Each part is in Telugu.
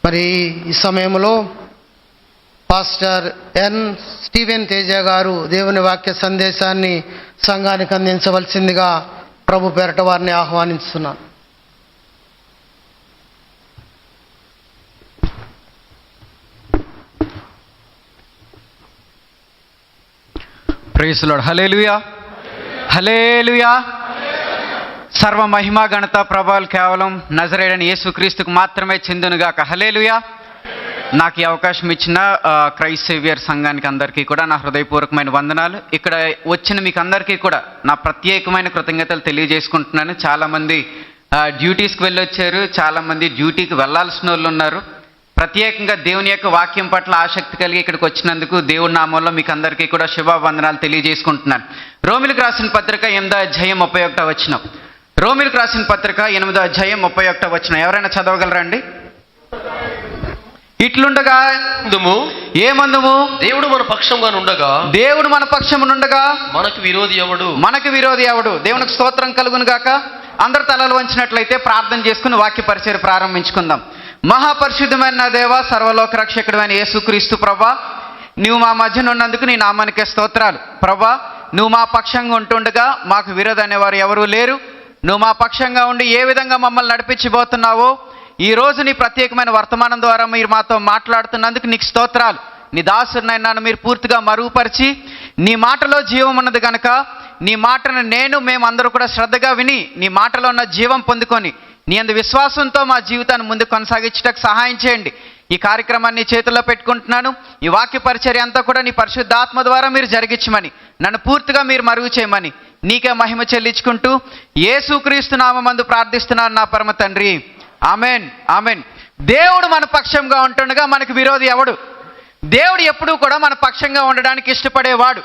మరి ఈ సమయంలో పాస్టర్ ఎన్ స్టీవెన్ తేజ గారు దేవుని వాక్య సందేశాన్ని సంఘానికి అందించవలసిందిగా ప్రభు పేరట వారిని ఆహ్వానిస్తున్నాను. Praise Lord. Hallelujah, hallelujah. సర్వ మహిమ ఘనత ప్రభావాలు కేవలం నజరేయుడైన యేసుక్రీస్తుకు మాత్రమే చెందునుగాక. హల్లెలూయా. నాకు ఈ అవకాశం ఇచ్చిన క్రైస్ట్ సేవియర్ సంఘానికి అందరికీ కూడా నా హృదయపూర్వకమైన వందనాలు. ఇక్కడ వచ్చిన మీకు అందరికీ కూడా నా ప్రత్యేకమైన కృతజ్ఞతలు తెలియజేసుకుంటున్నాను. చాలామంది డ్యూటీస్కి వెళ్ళొచ్చారు, చాలామంది డ్యూటీకి వెళ్ళాల్సిన వాళ్ళు ఉన్నారు. ప్రత్యేకంగా దేవుని యొక్క వాక్యం పట్ల ఆసక్తి కలిగి ఇక్కడికి వచ్చినందుకు దేవుడి నామంలో మీకు అందరికీ కూడా శుభవందనాలు తెలియజేసుకుంటున్నాను. రోమిలకు రాసిన పత్రిక 8వ అధ్యాయం 31వ వచనం. రోమిలకు రాసిన పత్రిక 8వ అధ్యాయం 31వ వచనం ఎవరైనా చదవగలరండి? ఇట్లుండగా ఏమందుము దేవుడు మన పక్షంగా ఉండగా, దేవుడు మన పక్షమునుండగా మనకు విరోధి ఎవడు? మనకు విరోధి ఎవడు? దేవునికి స్తోత్రం కలుగును గాక. అందరు తలలు వంచినట్లయితే ప్రార్థన చేసుకుని వాక్య పరిచయం ప్రారంభించుకుందాం. మహాపరిశుద్ధమైన నా దేవ, సర్వలోక రక్షకుడైన యేసుక్రీస్తు ప్రభా, నువ్వు మా మధ్యన ఉన్నందుకు నీ నామానికే స్తోత్రాలు. ప్రభా, నువ్వు మా పక్షంగా ఉంటుండగా మాకు విరోధి అనేవారు ఎవరూ లేరు. నువ్వు మా పక్షంగా ఉండి ఏ విధంగా మమ్మల్ని నడిపించబోతున్నావో ఈ రోజు నీ ప్రత్యేకమైన వర్తమానం ద్వారా మీరు మాతో మాట్లాడుతున్నందుకు నీకు స్తోత్రాలు. నీ దాసుడినైనా మీరు పూర్తిగా మరుగుపరిచి నీ మాటలో జీవం ఉన్నది కనుక నీ మాటను మేమందరూ కూడా శ్రద్ధగా విని నీ మాటలో ఉన్న జీవం పొందుకొని నీ అందు విశ్వాసంతో మా జీవితాన్ని ముందుకు కొనసాగించడానికి సహాయం చేయండి. ఈ కార్యక్రమాన్ని చేతుల్లో పెట్టుకుంటున్నాను. ఈ వాక్య పరిచర్య అంతా కూడా నీ పరిశుద్ధాత్మ ద్వారా మీరు జరిగించమని, నన్ను పూర్తిగా మీరు మరుగు చేయమని నీకే మహిమ చెల్లించుకుంటూ యేసుక్రీస్తు నామమందు ప్రార్థిస్తున్నాను నా పరమ తండ్రి. Amen, amen. దేవుడు మన పక్షంగా ఉంటుండగా మనకు విరోధి ఎవడు? దేవుడు ఎప్పుడూ కూడా మన పక్షంగా ఉండడానికి ఇష్టపడేవాడు.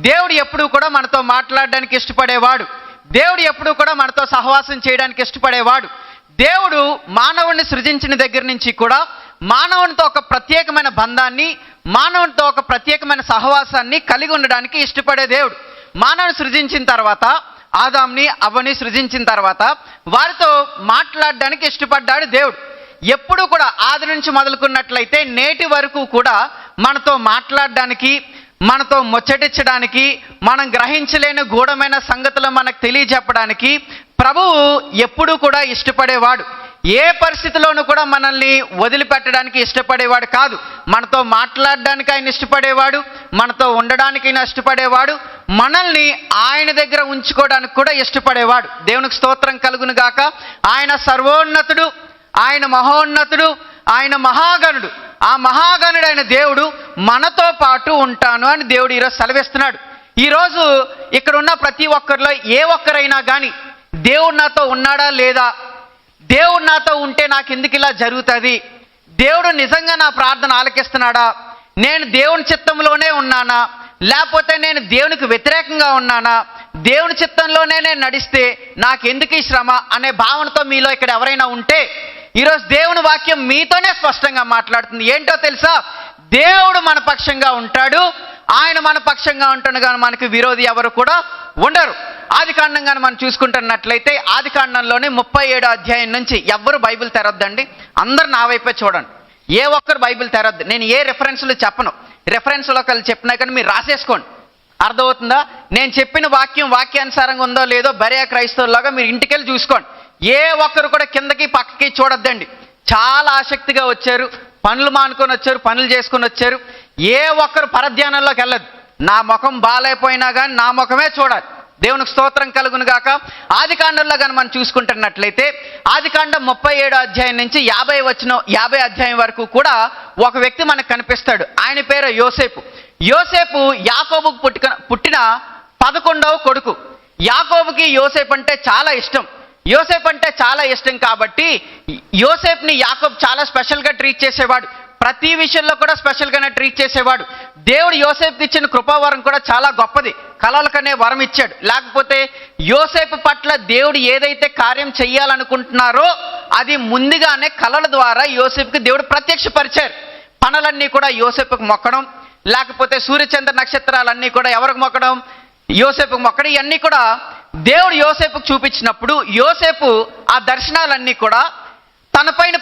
దేవుడు ఎప్పుడూ కూడా మనతో మాట్లాడడానికి ఇష్టపడేవాడు. దేవుడు ఎప్పుడూ కూడా మనతో సహవాసం చేయడానికి ఇష్టపడేవాడు. దేవుడు మానవుడిని సృజించిన దగ్గర నుంచి కూడా మానవునితో ఒక ప్రత్యేకమైన బంధాన్ని, మానవునితో ఒక ప్రత్యేకమైన సహవాసాన్ని కలిగి ఉండడానికి ఇష్టపడే దేవుడు. మానవుని సృజించిన తర్వాత, ఆదాంని అవ్వని సృజించిన తర్వాత వారితో మాట్లాడడానికి ఇష్టపడ్డాడు దేవుడు. ఎప్పుడు కూడా ఆది నుంచి మొదలుకున్నట్లయితే నేటి వరకు కూడా మనతో మాట్లాడడానికి, మనతో ముచ్చటించడానికి, మనం గ్రహించలేని గూఢమైన సంగతులు మనకు తెలియజెప్పడానికి ప్రభువు ఎప్పుడూ కూడా ఇష్టపడేవాడు. ఏ పరిస్థితిలోనూ కూడా మనల్ని వదిలిపెట్టడానికి ఇష్టపడేవాడు కాదు. మనతో మాట్లాడడానికి ఆయన ఇష్టపడేవాడు, మనతో ఉండడానికి ఆయన ఇష్టపడేవాడు, మనల్ని ఆయన దగ్గర ఉంచుకోవడానికి కూడా ఇష్టపడేవాడు. దేవునికి స్తోత్రం కలుగును గాక. ఆయన సర్వోన్నతుడు, ఆయన మహోన్నతుడు, ఆయన మహాగణుడు. ఆ మహాగణుడైన దేవుడు మనతో పాటు ఉంటాను అని దేవుడు ఈరోజు సెలవిస్తున్నాడు. ఈరోజు ఇక్కడ ఉన్న ప్రతి ఒక్కరిలో ఏ ఒక్కరైనా కానీ దేవుడు నాతో ఉన్నాడా లేదా, దేవుడు నాతో ఉంటే నాకు ఎందుకు ఇలా జరుగుతుంది, దేవుడు నిజంగా నా ప్రార్థన ఆలకిస్తున్నాడా, నేను దేవుని చిత్తంలోనే ఉన్నానా, లేకపోతే నేను దేవునికి వ్యతిరేకంగా ఉన్నానా, దేవుని చిత్తంలోనే నేను నడిస్తే నాకు ఎందుకు ఈ శ్రమ అనే భావనతో మీలో ఇక్కడ ఎవరైనా ఉంటే ఈరోజు దేవుని వాక్యం మీతోనే స్పష్టంగా మాట్లాడుతుంది. ఏంటో తెలుసా? దేవుడు మన పక్షంగా ఉంటాడు. ఆయన మన పక్షంగా ఉంటుండగా మనకి విరోధి ఎవరు కూడా ఉండరు. ఆదికాండంగా మనం చూసుకుంటున్నట్లయితే ఆదికాండంలోని 37వ అధ్యాయం నుంచి ఎవ్వరు బైబిల్ తెరొద్దండి, అందరు నా వైపే చూడండి. ఏ ఒక్కరు బైబిల్ తెరొద్దు. నేను ఏ రెఫరెన్స్లు చెప్పను. రెఫరెన్స్లో ఒకళ్ళు చెప్పినా కానీ మీరు రాసేసుకోండి. అర్థమవుతుందా? నేను చెప్పిన వాక్యం వాక్యానుసారంగా ఉందో లేదో బరియా క్రైస్తవులాగా మీరు ఇంటికెళ్ళి చూసుకోండి. ఏ ఒక్కరు కూడా కిందకి పక్కకి చూడొద్దండి. చాలా ఆసక్తిగా వచ్చారు, పనులు మానుకొని వచ్చారు, పనులు చేసుకొని వచ్చారు. ఏ ఒక్కరు పరధ్యానంలోకి వెళ్ళదు. నా ముఖం బాగాలేకపోయినా కానీ నా ముఖమే చూడాలి. దేవునికి స్తోత్రం కలుగును గాక. ఆదికాండంలో కానీ మనం చూసుకుంటున్నట్లయితే ఆదికాండం 37వ అధ్యాయం నుంచి 50 అధ్యాయం వరకు కూడా ఒక వ్యక్తి మనకు కనిపిస్తాడు. ఆయన పేరు యోసేపు. యోసేపు యాకోబుకు పుట్టిన 11వ కొడుకు. యాకోబుకి యోసేపు అంటే చాలా ఇష్టం. యోసేపు అంటే చాలా ఇష్టం కాబట్టి యోసేపుని యాకోబు చాలా స్పెషల్గా ట్రీట్ చేసేవాడు. ప్రతి విషయంలో కూడా స్పెషల్గానే ట్రీట్ చేసేవాడు. దేవుడు యోసేపుకి ఇచ్చిన కృపావరం కూడా చాలా గొప్పది. కలలకనే వరం ఇచ్చాడు. లేకపోతే యోసేపు పట్ల దేవుడు ఏదైతే కార్యం చెయ్యాలనుకుంటున్నారో అది ముందుగానే కలల ద్వారా యోసేపుకి దేవుడు ప్రత్యక్షపరిచారు. పనులన్నీ కూడా యోసేపుకు మొక్కడం, లేకపోతే సూర్యచంద్ర నక్షత్రాలన్నీ కూడా ఎవరికి మొక్కడం, యోసేపుకు మొక్కడం, ఇవన్నీ కూడా దేవుడు యోసేపుకు చూపించినప్పుడు యోసేపు ఆ దర్శనాలన్నీ కూడా తనపైన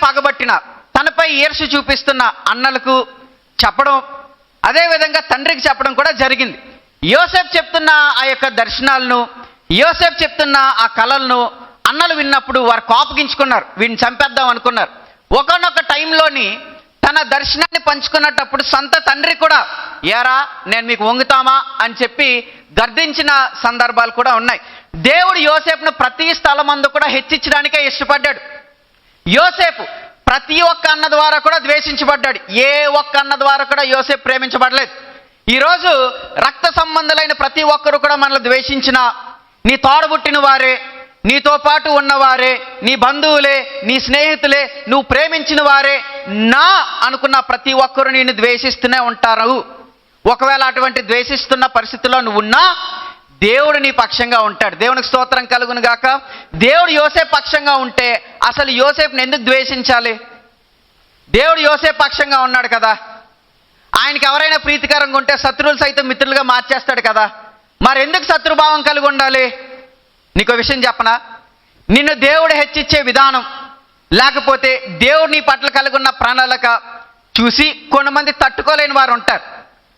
తండ్రిపై ఈర్ష్య చూపిస్తున్న అన్నలకు చెప్పడం, అదేవిధంగా తండ్రికి చెప్పడం కూడా జరిగింది. యోసేపు చెప్తున్న ఆ యొక్క దర్శనాలను, యోసేపు చెప్తున్న ఆ కళలను అన్నలు విన్నప్పుడు వారు కోపగించుకున్నారు, వీడిని చంపేద్దాం అనుకున్నారు. ఒకనొక టైంలోని తన దర్శనాన్ని పంచుకున్నప్పుడు సొంత తండ్రి కూడా ఏరా నేను మీకు వంగుతామా అని చెప్పి గర్దించిన సందర్భాలు కూడా ఉన్నాయి. దేవుడు యోసేపును ప్రతి స్థలమందు కూడా హెచ్చించడానికే ఇష్టపడ్డాడు. యోసేపు ప్రతి ఒక్క అన్న ద్వారా కూడా ద్వేషించబడ్డాడు. ఏ ఒక్క అన్న ద్వారా కూడా యోసేపు ప్రేమించబడలేదు. ఈరోజు రక్త సంబంధులైన ప్రతి ఒక్కరు కూడా మనల్ని ద్వేషించిన, నీ తోడబుట్టిన వారే, నీతో పాటు ఉన్నవారే, నీ బంధువులే, నీ స్నేహితులే, నువ్వు ప్రేమించిన వారే, నా అనుకున్న ప్రతి ఒక్కరు నిన్ను ద్వేషిస్తూనే ఉంటారు. ఒకవేళ అటువంటి ద్వేషిస్తున్న పరిస్థితుల్లో నువ్వు ఉన్నా దేవుడు నీ పక్షంగా ఉంటాడు. దేవునికి స్తోత్రం కలుగును గాక. దేవుడు యోసేపు పక్షంగా ఉంటే అసలు యోసేపుని ఎందుకు ద్వేషించాలి? దేవుడు యోసేపు పక్షంగా ఉన్నాడు కదా. ఆయనకి ఎవరైనా ప్రీతికరంగా ఉంటే శత్రువులు సైతం మిత్రులుగా మార్చేస్తాడు కదా. మరి ఎందుకు శత్రుభావం కలిగి ఉండాలి? నీకు విషయం చెప్పనా? నిన్ను దేవుడు హెచ్చించే విధానం, లేకపోతే దేవుడు నీ పట్ల కలిగి ఉన్న ప్రణాళిక చూసి కొంతమంది తట్టుకోలేని వారు ఉంటారు.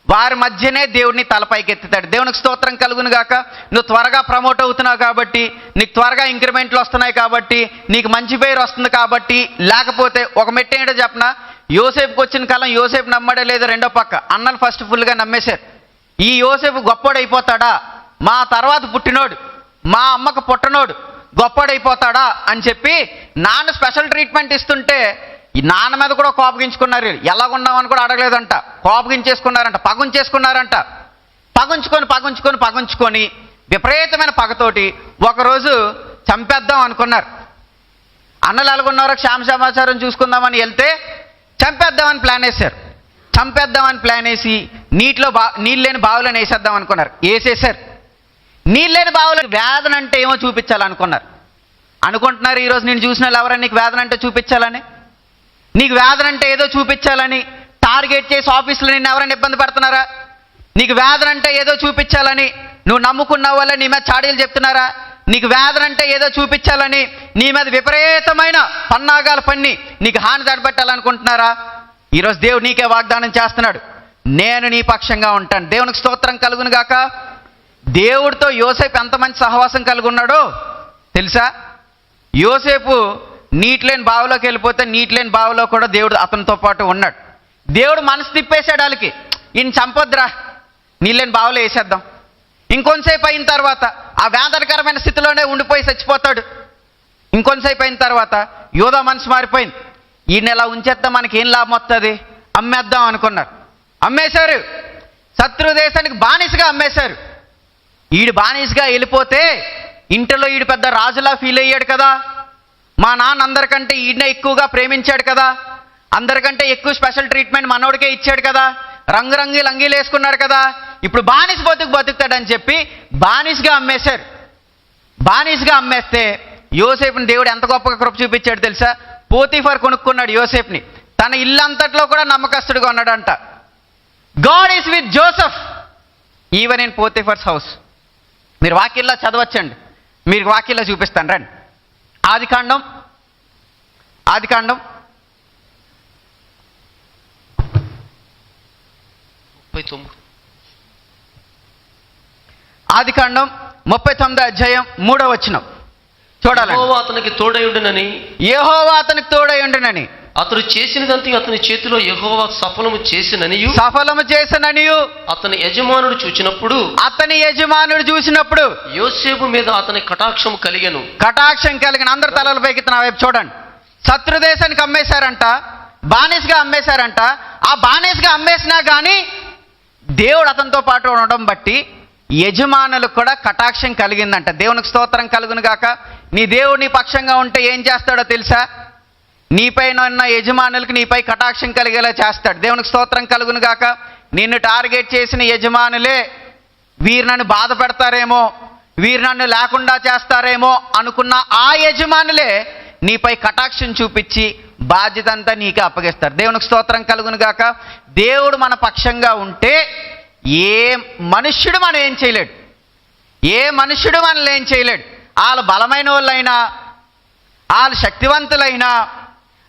వారి మధ్యనే దేవుడిని తలపైకి ఎత్తుతాడు. దేవునికి స్తోత్రం కలుగును గాక. నువ్వు త్వరగా ప్రమోట్ అవుతున్నావు కాబట్టి, నీకు త్వరగా ఇంక్రిమెంట్లు వస్తున్నాయి కాబట్టి, నీకు మంచి పేరు వస్తుంది కాబట్టి, లేకపోతే ఒక మెట్టు ఏంటో చెప్పనా, యోసేపుకి వచ్చిన కాలం యోసేపు నమ్మడే లేదు. రెండో పక్క అన్నలు ఫస్ట్ ఫుల్గా నమ్మేశారు. ఈ యోసేపు గొప్పోడైపోతాడా, మా తర్వాత పుట్టినోడు, మా అమ్మకు పుట్టనోడు గొప్పోడైపోతాడా అని చెప్పి నాన్న స్పెషల్ ట్రీట్మెంట్ ఇస్తుంటే ఈ నాన్న మీద కూడా కోపగించుకున్నారు. ఎలాగున్నామని కూడా అడగలేదంట, కోపగించేసుకున్నారంట, పగుంచేసుకున్నారంట. పగుంచుకొని విపరీతమైన పగతోటి ఒకరోజు చంపేద్దాం అనుకున్నారు. అన్నలు ఎలాగున్నారో క్షేమ సమాచారం చూసుకుందామని వెళ్తే చంపేద్దామని ప్లాన్ వేసి నీళ్ళు లేని బావులను వేసేద్దాం అనుకున్నారు. వేసేసారు. నీళ్ళు లేని బావులు వేదన అంటే ఏమో చూపించాలనుకున్నారు. అనుకుంటున్నారు ఈరోజు నేను చూసిన వాళ్ళు ఎవరైనా నీకు వేదన అంటే చూపించాలని, నీకు వేదన అంటే ఏదో చూపించాలని టార్గెట్ చేసి ఆఫీసులో నిన్ను ఎవరైనా ఇబ్బంది పెడుతున్నారా? నీకు వేదన అంటే ఏదో చూపించాలని నువ్వు నమ్ముకున్న వల్ల నీ మీద చాడీలు చెప్తున్నారా? నీకు వేదన అంటే ఏదో చూపించాలని నీ మీద విపరీతమైన పన్నాగాలు పన్ని నీకు హాని తడబెట్టాలనుకుంటున్నారా? ఈరోజు దేవుడు నీకే వాగ్దానం చేస్తున్నాడు, నేను నీ పక్షంగా ఉంటాను. దేవునికి స్తోత్రం కలుగును గాక. దేవుడితో యోసేపు ఎంత మంచి సహవాసం కలిగి ఉన్నాడో తెలుసా? యోసేపు నీటిలేని బావిలోకి వెళ్ళిపోతే నీటిలేని బావిలో కూడా దేవుడు అతనితో పాటు ఉన్నాడు. దేవుడు మనసు తిప్పేసాడు వాళ్ళకి, ఈయన చంపొద్దురా, నీళ్ళని బావిలో వేసేద్దాం. ఇంకొంతసేపు అయిన తర్వాత ఆ వేదనకరమైన స్థితిలోనే ఉండిపోయి చచ్చిపోతాడు. ఇంకొంతసేపు అయిన తర్వాత యోధా మనసు మారిపోయింది, ఈయన ఎలా ఉంచేద్దాం, మనకి ఏం లాభం వస్తుంది, అమ్మేద్దాం అనుకున్నారు. అమ్మేశారు. శత్రు దేశానికి బానిసగా అమ్మేశారు. ఈడు బానిసగా వెళ్ళిపోతే ఇంటిలో ఈడు పెద్ద రాజులా ఫీల్ అయ్యాడు కదా. మా నాన్న అందరికంటే ఈయన ఎక్కువగా ప్రేమించాడు కదా, అందరికంటే ఎక్కువ స్పెషల్ ట్రీట్మెంట్ మనోడికే ఇచ్చాడు కదా, రంగురంగు లంగీలు వేసుకున్నాడు కదా, ఇప్పుడు బానిస బతుకుతాడని చెప్పి బానిసగా అమ్మేశారు. బానిసగా అమ్మేస్తే యోసేపుని దేవుడు ఎంత గొప్పగా కృప చూపించాడు తెలుసా? పోతీఫర్ కొనుక్కున్నాడు యోసేపుని. తన ఇల్లంతట్లో కూడా నమ్మకస్తుడిగా ఉన్నాడంట. God is with Joseph even in Potiphar's house. మీరు వాక్యంలో చదవచ్చండి, మీరు వాక్యంలో చూపిస్తాను రండి. ఆదికాండం ఆదికాండం 39వ అధ్యాయం 3వ వచనం చూడాలి. యెహోవా అతనికి తోడై ఉండునని అతడు చేసినదంతా అతని చేతిలో యెహోవా సఫలము చేసిననియు అతని యజమానుడు చూసినప్పుడు యోసేపు మీద అతని కటాక్షం కలిగెను. అందరు తలల పైకి నా వైపు చూడండి. శత్రు దేశానికి అమ్మేశారంట, బానిసగా అమ్మేశారంట. ఆ బానిసగా అమ్మేసినా కానీ దేవుడు అతనితో పాటు ఉండడం బట్టి యజమానులకు కూడా కటాక్షం కలిగిందంట. దేవునికి స్తోత్రం కలుగును గాక. నీ దేవుడు నీ పక్షంగా ఉంటే ఏం చేస్తాడో తెలుసా? నీపైన ఉన్న యజమానులకు నీపై కటాక్షం కలిగేలా చేస్తాడు. దేవునికి స్తోత్రం కలుగును గాక. నిన్ను టార్గెట్ చేసిన యజమానులే వీరు నన్ను బాధ పెడతారేమో, వీరు నన్ను లేకుండా చేస్తారేమో అనుకున్న ఆ యజమానులే నీపై కటాక్షం చూపించి బాధ్యత అంతా నీకే అప్పగిస్తారు. దేవునికి స్తోత్రం కలుగును గాక. దేవుడు మన పక్షంగా ఉంటే ఏ మనుష్యుడు మనం ఏం చేయలేడు, ఏ మనుష్యుడు మనల్ని ఏం చేయలేడు. వాళ్ళు బలమైన వాళ్ళైనా, వాళ్ళు శక్తివంతులైనా,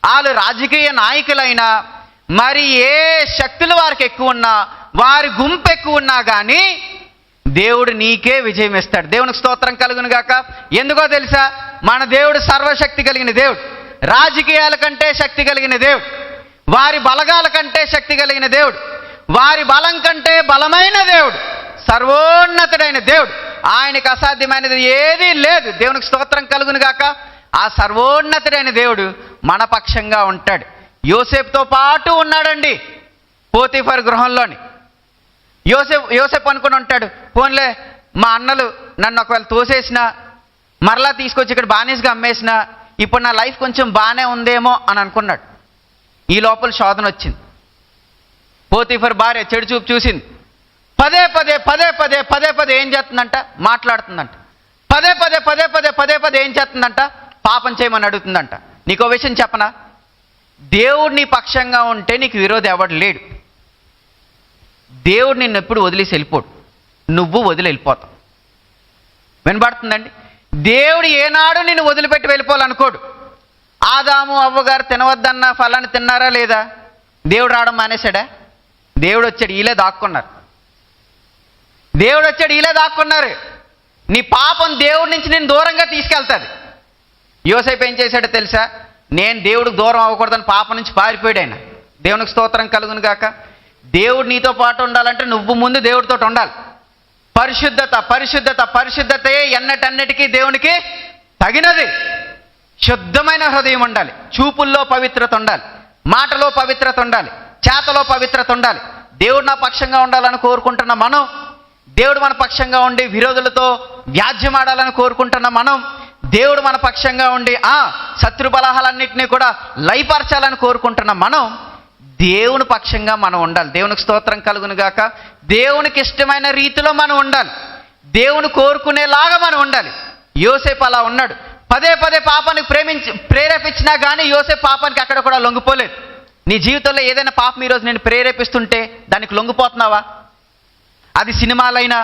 వాళ్ళు రాజకీయ నాయకులైనా, మరి ఏ శక్తులు వారికి ఎక్కువ ఉన్నా, వారి గుంపు ఎక్కువ ఉన్నా కానీ దేవుడు నీకే విజయం ఇస్తాడు. దేవునికి స్తోత్రం కలుగును గాక. ఎందుకో తెలుసా? మన దేవుడు సర్వశక్తి కలిగిన దేవుడు, రాజకీయాల కంటే శక్తి కలిగిన దేవుడు, వారి బలగాల కంటే శక్తి కలిగిన దేవుడు, వారి బలం కంటే బలమైన దేవుడు, సర్వోన్నతుడైన దేవుడు. ఆయనకు అసాధ్యమైనది ఏదీ లేదు. దేవునికి స్తోత్రం కలుగును గాక. ఆ సర్వోన్నతుడైన దేవుడు మన పక్షంగా ఉంటాడు. యోసేపుతో పాటు ఉన్నాడండి పోతీఫర్ గృహంలోని. యోసేపు అనుకుని ఉంటాడు, పోన్లే మా అన్నలు నన్ను ఒకవేళ తోసేసినా, మరలా తీసుకొచ్చి ఇక్కడ బానిసగా అమ్మేసినా, ఇప్పుడు నా లైఫ్ కొంచెం బాగానే ఉందేమో అని అనుకున్నాడు. ఈ లోపల శోధన వచ్చింది. పోతీఫర్ భార్య చెడు చూపు చూసింది. పదే పదే ఏం చేస్తుందంట? మాట్లాడుతుందంట. పదే ఏం చేస్తుందంట? పాపం చేయమని అడుగుతుందంట. నీకో విషయం చెప్పనా? దేవుడు నీ పక్షంగా ఉంటే నీకు విరోధి ఎవడు లేడు. దేవుడు నిన్ను ఎప్పుడు వదిలేసి వెళ్ళిపోడు, నువ్వు వదిలి వెళ్ళిపోతావు. వినబడుతుందండి? దేవుడు ఏనాడు నిన్ను వదిలిపెట్టి వెళ్ళిపోవాలనుకోడు. ఆదాము అవ్వగారు తినవద్దన్న ఫలాన్ని తిన్నారా లేదా? దేవుడు రావడం మానేశాడా? దేవుడు వచ్చాడు, ఈలే దాక్కున్నారు. దేవుడు వచ్చాడు, ఈలే దాక్కున్నారు. నీ పాపం దేవుడి నుంచి నేను దూరంగా తీసుకెళ్తుంది. యోసేపు ఏం చేశాడో తెలుసా? నేను దేవుడికి దూరం అవ్వకూడదని పాపం నుంచి పారిపోయాడు ఆయన. దేవునికి స్తోత్రం కలుగును గాక. దేవుడు నీతో పాటు ఉండాలంటే నువ్వు ముందు దేవుడితో ఉండాలి. పరిశుద్ధతయే ఎన్నటన్నిటికీ దేవునికి తగినది. శుద్ధమైన హృదయం ఉండాలి, చూపుల్లో పవిత్రత ఉండాలి, మాటలో పవిత్రత ఉండాలి, చేతలో పవిత్రత ఉండాలి. దేవుడు నా పక్షంగా ఉండాలని కోరుకుంటున్న మనం, దేవుడు మన పక్షంగా ఉండి విరోధులతో వ్యాజ్యమాడాలని కోరుకుంటున్న మనం, దేవుడు మన పక్షంగా ఉండి శత్రు బలహాలన్నింటినీ కూడా లయపరచాలని కోరుకుంటున్న మనం, దేవుని పక్షంగా మనం ఉండాలి. దేవునికి స్తోత్రం కలుగును గాక. దేవునికి ఇష్టమైన రీతిలో మనం ఉండాలి, దేవుని కోరుకునేలాగా మనం ఉండాలి. యోసేపు అలా ఉన్నాడు. పదే పాపానికి ప్రేరేపించినా కానీ యోసేపు పాపానికి అక్కడ కూడా లొంగిపోలేదు. నీ జీవితంలో ఏదైనా పాపం ఈరోజు నేను ప్రేరేపిస్తుంటే దానికి లొంగిపోతున్నావా? అది సినిమాలైనా,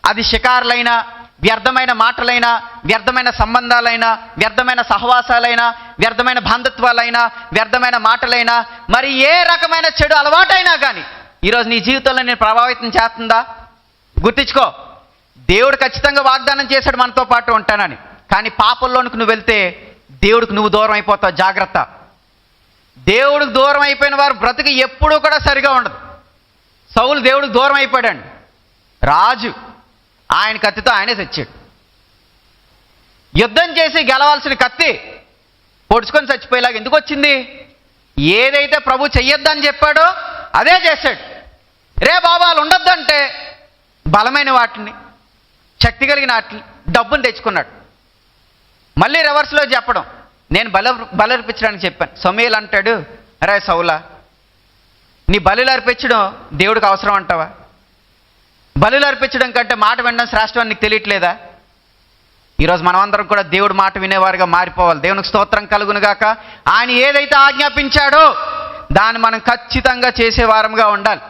అది షికారులైనా, వ్యర్థమైన మాటలైనా, వ్యర్థమైన సంబంధాలైనా, వ్యర్థమైన సహవాసాలైనా, వ్యర్థమైన బంధుత్వాలైనా, వ్యర్థమైన మాటలైనా, మరి ఏ రకమైన చెడు అలవాటైనా కానీ ఈరోజు నీ జీవితంలో నేను ప్రభావితం చేస్తుందా? గుర్తించుకో, దేవుడు ఖచ్చితంగా వాగ్దానం చేశాడు మనతో పాటు ఉంటానని. కానీ పాపంలోనికి నువ్వు వెళ్తే దేవుడికి నువ్వు దూరం అయిపోతావు. జాగ్రత్త. దేవుడికి దూరం అయిపోయిన వారు బ్రతికి ఎప్పుడూ కూడా సరిగా ఉండదు. సౌలు దేవుడికి దూరం అయిపోయాడండి. రాజు ఆయన కత్తితో ఆయనే చచ్చాడు. యుద్ధం చేసి గెలవాల్సిన కత్తి పొడుచుకొని చచ్చిపోయేలాగా ఎందుకు వచ్చింది? ఏదైతే ప్రభు చెయ్యొద్దని చెప్పాడో అదే చేశాడు. రే బాబాలు ఉండొద్దంటే బలమైన వాటిని, శక్తి కలిగిన వాటిని, డబ్బుని తెచ్చుకున్నాడు. మళ్ళీ రివర్స్లో చెప్పడం, నేను బలర్పించడానికి చెప్పాను. సమూయేలు అంటాడు, అరే సౌలా, నీ బలులు అర్పించడం దేవుడికి అవసరం అంటావా? బలులు అర్పించడం కంటే మాట వినడం శ్రేష్టమని నీకు తెలియట్లేదా? ఈరోజు మనమందరం కూడా దేవుడి మాట వినేవారుగా మారిపోవాలి. దేవునికి స్తోత్రం కలుగును గాక. ఆయన ఏదైతే ఆజ్ఞాపించాడో దాన్ని మనం ఖచ్చితంగా చేసేవారంగా ఉండాలి.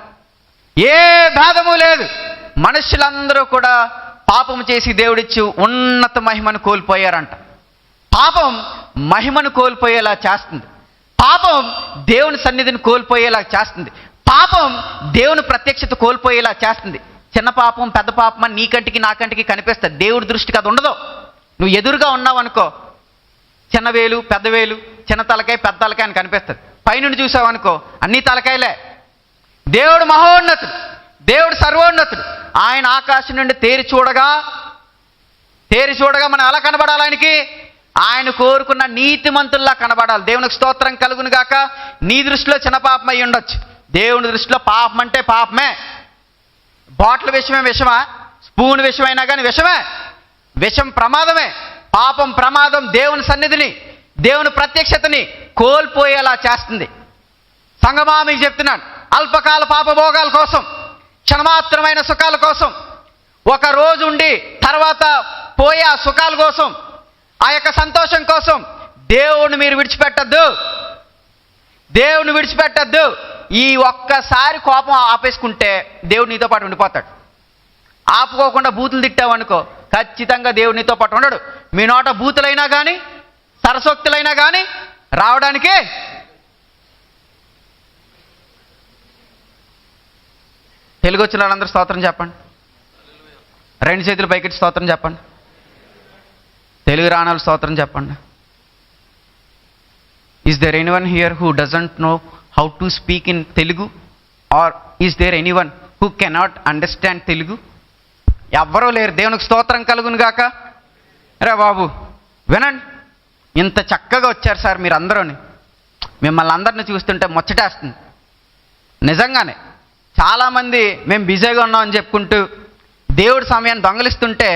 ఏ భేదము లేదు. మనుషులందరూ కూడా పాపము చేసి దేవుడిచ్చి ఉన్నత మహిమను కోల్పోయారంట. పాపం మహిమను కోల్పోయేలా చేస్తుంది. పాపం దేవుని సన్నిధిని కోల్పోయేలా చేస్తుంది. పాపం దేవుని ప్రత్యక్షత కోల్పోయేలా చేస్తుంది. చిన్న పాపం పెద్ద పాపం అని నీ కంటికి నా కంటికి కనిపిస్తుంది. దేవుడి దృష్టికి అది ఉండదు. నువ్వు ఎదురుగా ఉన్నావు అనుకో, చిన్న వేలు పెద్ద వేలు, చిన్న తలకాయ పెద్ద తలకాయ అని కనిపిస్తుంది. పైనుండి చూసావు అనుకో, అన్ని తలకాయలే. దేవుడు మహోన్నతుడు, దేవుడు సర్వోన్నతుడు. ఆయన ఆకాశం నుండి తేరి చూడగా మనం ఎలా కనబడాలి? ఆయనకి ఆయన కోరుకున్న నీతిమంతుల్లా కనబడాలి. దేవునికి స్తోత్రం కలుగును గాక. నీ దృష్టిలో చిన్న పాపం అయి ఉండొచ్చు, దేవుని దృష్టిలో పాపం అంటే పాపమే. బాటిల్ విషమే విషమా? స్పూన్ విషమైనా కానీ విషమే. విషం ప్రమాదమే. పాపం ప్రమాదం. దేవుని సన్నిధిని, దేవుని ప్రత్యక్షతని కోల్పోయేలా చేస్తుంది. సంగమా మీకు చెప్తున్నాను, అల్పకాల పాపభోగాల కోసం, క్షణమాత్రమైన సుఖాల కోసం, ఒక రోజు ఉండి తర్వాత పోయే ఆ సుఖాల కోసం, ఆ యొక్క సంతోషం కోసం దేవుణ్ణి మీరు విడిచిపెట్టద్దు. దేవుని విడిచిపెట్టద్దు. ఈ ఒక్కసారి కోపం ఆపేసుకుంటే దేవుడు నీతో పాటు ఉండిపోతాడు. ఆపుకోకుండా బూతులు తిట్టావనుకో, ఖచ్చితంగా దేవుడు నీతో పాటు ఉండడు. మీ నోట బూతులైనా కానీ, సరసోక్తులైనా కానీ, రావడానికి తెలుగు వచ్చిన వాళ్ళందరూ స్తోత్రం చెప్పండి. 2 చేతులు పైకెట్టి స్తోత్రం చెప్పండి. తెలుగు రాణాలు స్తోత్రం చెప్పండి. Is there anyone here who doesn't know how to speak in Telugu, or is there anyone who cannot understand Telugu? ఎవ్వరూ లేరు. దేవునికి స్తోత్రం కలుగును గాక. రే బాబు వినండి, ఇంత చక్కగా వచ్చారు సార్ మీరు అందరూని. మిమ్మల్ని అందరిని చూస్తుంటే ముచ్చటేస్తుంది నిజంగానే. చాలామంది మేము బిజీగా ఉన్నామని చెప్పుకుంటూ దేవుడి సమయాన్ని దొంగలిస్తుంటే,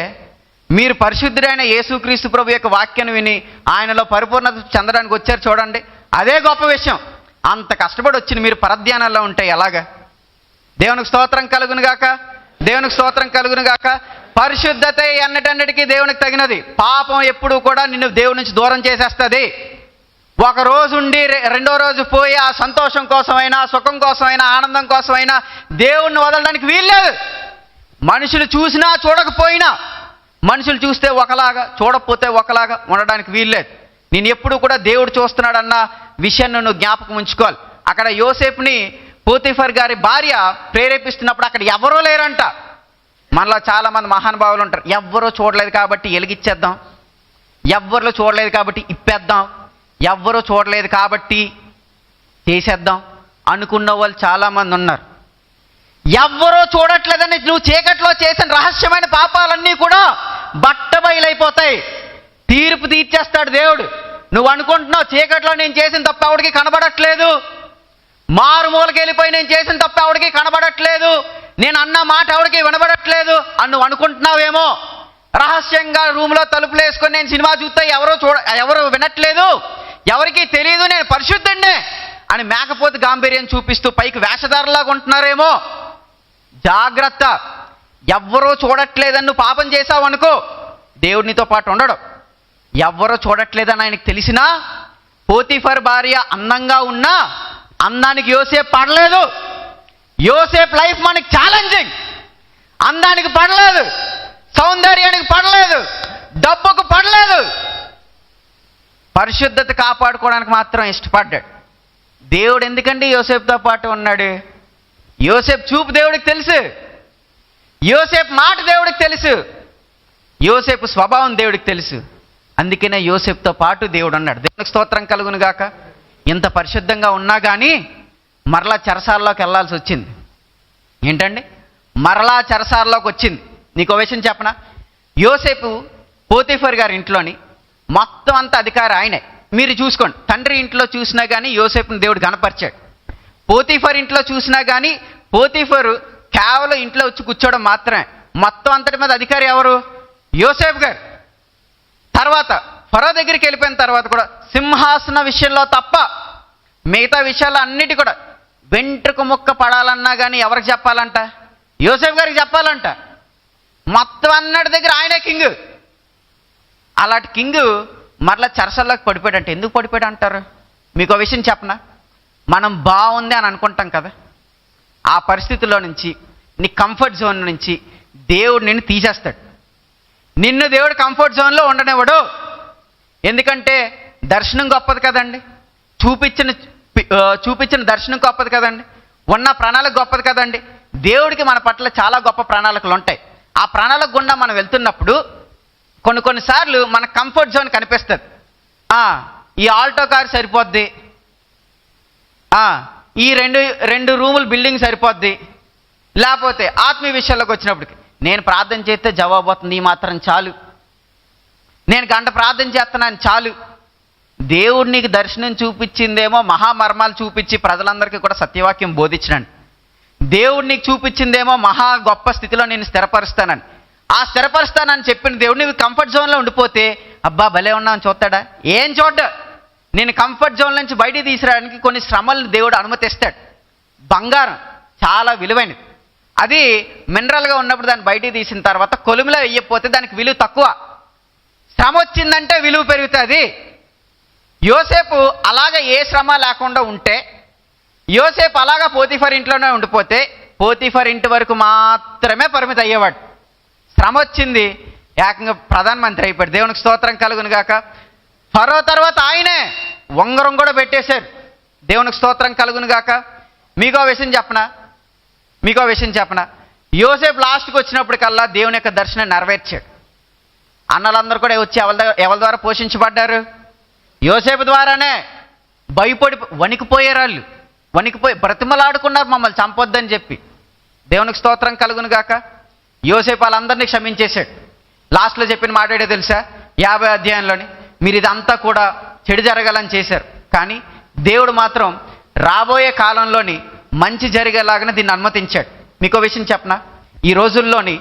మీరు పరిశుద్ధుడైన యేసుక్రీస్తు ప్రభు యొక్క వాక్యాన్ని విని ఆయనలో పరిపూర్ణత చెందడానికి వచ్చారు చూడండి. అదే గొప్ప విషయం. అంత కష్టపడి వచ్చిన మీరు పరధ్యానాల్లో ఉంటే ఎలాగా? దేవునికి స్తోత్రం కలుగును గాక. దేవునికి స్తోత్రం కలుగును గాక. పరిశుద్ధత అన్నిటన్నిటికీ దేవునికి తగినది. పాపం ఎప్పుడు కూడా నిన్ను దేవుడి నుంచి దూరం చేసేస్తుంది. ఒక రోజు ఉండి రెండో రోజు పోయి ఆ సంతోషం కోసమైనా, సుఖం కోసమైనా, ఆనందం కోసమైనా దేవుణ్ణి వదలడానికి వీల్లేదు. మనుషులు చూసినా చూడకపోయినా, మనుషులు చూస్తే ఒకలాగా చూడకపోతే ఒకలాగా ఉండడానికి వీల్లేదు. నేను ఎప్పుడు కూడా దేవుడు చూస్తున్నాడన్న విషయాన్ని నువ్వు జ్ఞాపకం ఉంచుకోవాలి. అక్కడ యోసేపుని పోతీఫర్ గారి భార్య ప్రేరేపిస్తున్నప్పుడు అక్కడ ఎవరూ లేరంట. మనలో చాలామంది మహానుభావులు ఉంటారు. ఎవ్వరూ చూడలేదు కాబట్టి వెలిగిచ్చేద్దాం, ఎవ్వరు చూడలేదు కాబట్టి ఇప్పేద్దాం, ఎవ్వరూ చూడలేదు కాబట్టి చేసేద్దాం అనుకున్న వాళ్ళు చాలామంది ఉన్నారు. ఎవ్వరూ చూడట్లేదని నువ్వు చీకట్లో చేసిన రహస్యమైన పాపాలన్నీ కూడా బట్టబయలైపోతాయి. తీర్పు తీర్చేస్తాడు దేవుడు. నువ్వు అనుకుంటున్నావు చీకట్లో నేను చేసిన తప్ప ఎవడికి కనబడట్లేదు, మారుమూలకి వెళ్ళిపోయి నేను చేసిన తప్ప ఎవడికి కనబడట్లేదు, నేను అన్న మాట ఎవడికి వినబడట్లేదు అని నువ్వు అనుకుంటున్నావేమో. రహస్యంగా రూమ్లో తలుపులు వేసుకొని నేను సినిమా చూస్తే ఎవరు వినట్లేదు, ఎవరికి తెలియదు నేను పరిశుద్ధుడినే అని మేకపోతే గాంభీర్యం చూపిస్తూ పైకి వేషధారలాగా ఉంటున్నారేమో. జాగ్రత్త. ఎవ్వరూ చూడట్లేదని నువ్వు పాపం చేసావు అనుకో, దేవుడు నీతో పాటు ఉండడు. ఎవ్వరూ చూడట్లేదని ఆయనకు తెలిసినా, పోతీఫర్ భార్య అందంగా ఉన్నా అందానికి యోసేపు పడలేదు. యోసేపు లైఫ్ మనకి ఛాలెంజింగ్. అందానికి పడలేదు, సౌందర్యానికి పడలేదు, డబ్బుకు పడలేదు. పరిశుద్ధత కాపాడుకోవడానికి మాత్రం ఇష్టపడ్డాడు. దేవుడు ఎందుకండి యోసేపుతో పాటు ఉన్నాడు? యోసేపు చూపు దేవుడికి తెలుసు, యోసేపు మాట దేవుడికి తెలుసు, యోసేపు స్వభావం దేవుడికి తెలుసు. అందుకనే యోసేపుతో పాటు దేవుడు అన్నాడు. దేవునికి స్తోత్రం కలుగును గాక. ఇంత పరిశుద్ధంగా ఉన్నా కానీ మరలా చెరసాలలోకి వెళ్ళాల్సి వచ్చింది. ఏంటండి? మరలా చెరసాలలోకి వచ్చింది. నీకు విషయం చెప్పనా? యోసేపు పోతీఫర్ గారి ఇంట్లోని మొత్తం అంత అధికారి ఆయనే. మీరు చూసుకోండి, తండ్రి ఇంట్లో చూసినా కానీ యోసేపుని దేవుడు కనపరిచాడు. పోతీఫర్ ఇంట్లో చూసినా కానీ పోతీఫరు కేవలం ఇంట్లో వచ్చి కూర్చోవడం మాత్రమే. మొత్తం అంతటి మీద అధికారి ఎవరు? యోసేపు గారు. తర్వాత ఫరో దగ్గరికి వెళ్ళిపోయిన తర్వాత కూడా సింహాసన విషయంలో తప్ప మిగతా విషయాలు అన్నిటి కూడా వెంట్రుక ముక్క పడాలన్నా కానీ ఎవరికి చెప్పాలంట? యోసేపు గారికి చెప్పాలంట. మొత్తం అన్నటి దగ్గర ఆయనే కింగ్. అలాంటి కింగ్ మరలా చెరసల్లోకి పడిపోయాడంటే ఎందుకు పడిపోయాడు అంటారు? మీకు ఒక విషయం చెప్పనా? మనం బాగుంది అని అనుకుంటాం కదా, ఆ పరిస్థితుల్లో నుంచి, నీ కంఫర్ట్ జోన్ నుంచి దేవుడు నిన్ను తీసేస్తాడు. నిన్ను దేవుడు కంఫర్ట్ జోన్లో ఉండనివ్వడు. ఎందుకంటే దర్శనం గొప్పది కదండి, చూపించిన దర్శనం గొప్పది కదండి, ఉన్న ప్రణాళిక గొప్పది కదండి. దేవుడికి మన పట్ల చాలా గొప్ప ప్రణాళికలు ఉంటాయి. ఆ ప్రణాళిక గుండా మనం వెళ్తున్నప్పుడు కొన్నిసార్లు మన కంఫర్ట్ జోన్ కనిపిస్తుంది. ఈ ఆల్టో కార్ సరిపోద్ది, ఈ రెండు రూముల బిల్డింగ్ సరిపోద్ది, లేకపోతే ఆత్మీయ విషయాల్లోకి వచ్చినప్పటికి నేను ప్రార్థన చేస్తే జవాబు అవుతుంది, ఈ మాత్రం చాలు, నేను గంట ప్రార్థన చేస్తున్నాను చాలు. దేవుడు నీకు దర్శనం చూపించిందేమో మహామర్మాలు చూపించి ప్రజలందరికీ కూడా సత్యవాక్యం బోధించడండి. దేవుడు నీకు చూపించిందేమో మహా గొప్ప స్థితిలో నేను స్థిరపరుస్తానని. ఆ స్థిరపరుస్తానని చెప్పిన దేవుడు నీకు కంఫర్ట్ జోన్లో ఉండిపోతే అబ్బా భలే ఉన్నామని చూస్తాడా? ఏం చూడ్డా. నేను కంఫర్ట్ జోన్ నుంచి బయటికి తీసుకురావడానికి కొన్ని శ్రమలను దేవుడు అనుమతిస్తాడు. బంగారం చాలా విలువైనది. అది మినరల్గా ఉన్నప్పుడు దాన్ని బయటికి తీసిన తర్వాత కొలుములో వెయ్యకపోతే దానికి విలువ తక్కువ. శ్రమ వచ్చిందంటే విలువ పెరుగుతుంది. యోసేపు అలాగా ఏ శ్రమ లేకుండా ఉంటే, యోసేపు అలాగా పోతీఫర్ ఇంట్లోనే ఉండిపోతే పోతీఫర్ ఇంటి వరకు మాత్రమే పరిమితి అయ్యేవాడు. శ్రమ వచ్చింది, ఏకంగా ప్రధానమంత్రి అయిపోయాడు. దేవునికి స్తోత్రం కలుగును గాక. ఫరో తర్వాత ఆయనే ఉంగరం కూడా పెట్టేశారు. దేవునికి స్తోత్రం కలుగును గాక. మీకో విషయం చెప్పనా, యోసేపు లాస్ట్కి వచ్చినప్పటికల్లా దేవుని యొక్క దర్శనం నెరవేర్చాడు. అన్నలందరూ కూడా వచ్చి ఎవరి ద్వారా పోషించబడ్డారు? యోసేపు ద్వారానే. భయపడి వణికిపోయారు వాళ్ళు, బ్రతిమలాడుకున్నారు మమ్మల్ని చంపొద్దని చెప్పి. దేవునికి స్తోత్రం కలుగును గాక. యోసేపు వాళ్ళందరినీ క్షమించేశాడు. లాస్ట్లో చెప్పిన మాట ఏంటో తెలుసా? 50 అధ్యాయంలోని మీరు ఇదంతా కూడా చెడు జరగాలని చేశారు, కానీ దేవుడు మాత్రం రాబోయే కాలంలోని మంచి జరిగేలాగానే దీన్ని అనుమతించాడు. మీకో విషయం చెప్పనా, ఈ రోజుల్లోని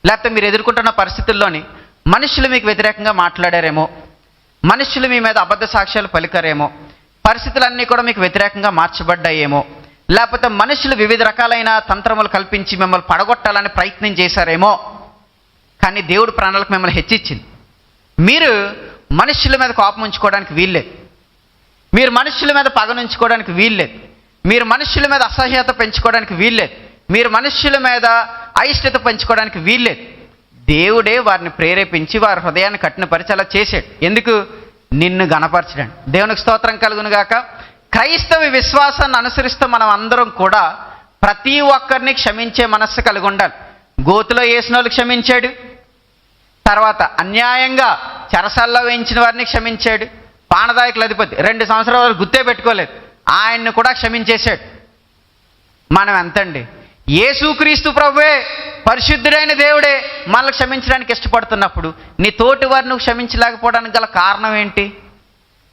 లేకపోతే మీరు ఎదుర్కొంటున్న పరిస్థితుల్లోని మనుషులు మీకు వ్యతిరేకంగా మాట్లాడారేమో, మనుషులు మీ మీద అబద్ధ సాక్ష్యాలు పలికారేమో, పరిస్థితులన్నీ కూడా మీకు వ్యతిరేకంగా మార్చబడ్డాయేమో, లేకపోతే మనుషులు వివిధ రకాలైన తంత్రములు కల్పించి మిమ్మల్ని పడగొట్టాలని ప్రయత్నం చేశారేమో, కానీ దేవుడు ప్రాణాలకు మిమ్మల్ని హెచ్చించింది. మీరు మనుషుల మీద కోపం ఉంచుకోవడానికి వీల్లేదు, మీరు మనుషుల మీద పగనుంచుకోవడానికి వీల్లేదు, మీరు మనుషుల మీద అసహ్యత పెంచుకోవడానికి వీల్లేదు, మీరు మనుషుల మీద అయిష్టత పెంచుకోవడానికి వీల్లేదు. దేవుడే వారిని ప్రేరేపించి వారి హృదయాన్ని కఠినపరిచి అలా చేశాడు. ఎందుకు? నిన్ను గణపరచడానికి. దేవునికి స్తోత్రం కలుగును గాక. క్రైస్తవ విశ్వాసాన్ని అనుసరిస్తూ మనం అందరం కూడా ప్రతి ఒక్కరిని క్షమించే మనస్సు కలిగి ఉండాలి. గోతులో వేసిన వాళ్ళు క్షమించాడు, తర్వాత అన్యాయంగా చెరసాల్లో వేయించిన వారిని క్షమించాడు, పానదాయకుల అధిపతి 2 సంవత్సరాలు గుర్తే పెట్టుకోలేదు, ఆయన్ని కూడా క్షమించేశాడు. మనం ఎంతండి? యేసుక్రీస్తు ప్రభువే, పరిశుద్ధుడైన దేవుడే మనల్ని క్షమించడానికి ఇష్టపడుతున్నప్పుడు నీ తోటి వారిని నువ్వు క్షమించలేకపోవడానికి గల కారణం ఏంటి?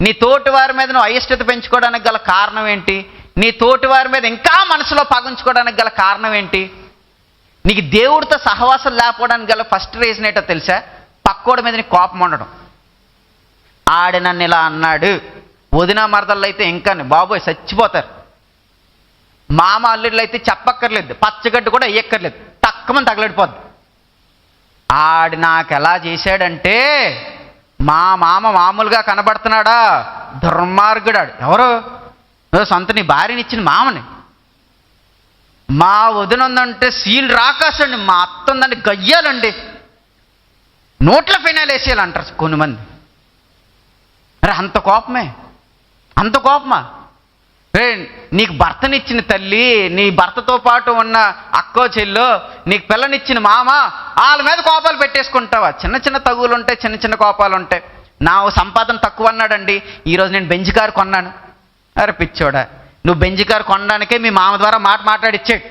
నీ తోటి వారి మీద నువ్వు అయిష్టత పెంచుకోవడానికి గల కారణం ఏంటి? నీ తోటి వారి మీద ఇంకా మనసులో పగుంచుకోవడానికి గల కారణం ఏంటి? నీకు దేవుడితో సహవాసం లేకపోవడానికి గల ఫస్ట్ రీజన్ ఏంటో తెలుసా? పక్కోడి మీద నీకు కోపం ఉండడం. ఆడి నన్ను ఇలా అన్నాడు, వదిన మరదళ్ళు అయితే ఇంకా బాబోయ్ చచ్చిపోతారు, మామ అల్లుళ్ళు అయితే చెప్పక్కర్లేదు, పచ్చగడ్డు కూడా వేయక్కర్లేదు, తక్కువని తగలడిపోద్ది. ఆడు నాకు ఎలా చేశాడంటే మా మామ మామూలుగా కనబడుతున్నాడా, దుర్మార్గుడాడు. ఎవరు? సొంత నీ భార్యని ఇచ్చిన మామని. మా వదిన ఉందంటే సీల్ రాకాసండి, మా అత్త ఉందంటే గయ్యాలండి, నోట్ల ఫినాయిల్ వేసేయాలంటారు కొంతమంది. అరే అంత కోపమా? నీకు భర్తనిచ్చిన తల్లి, నీ భర్తతో పాటు ఉన్న అక్కో చెల్లో, నీకు పిల్లనిచ్చిన మామ, వాళ్ళ మీద కోపాలు పెట్టేసుకుంటావా? చిన్న తగులు ఉంటాయి, చిన్న కోపాలు ఉంటాయి. నా సంపాదన తక్కువ అన్నాడండి, ఈరోజు నేను బెంజ్ కారు కొన్నాను. అరే పిచ్చోడా, నువ్వు బెంజ్ కారు కొనడానికే మీ మామ ద్వారా మాట్లాడిచ్చాడు.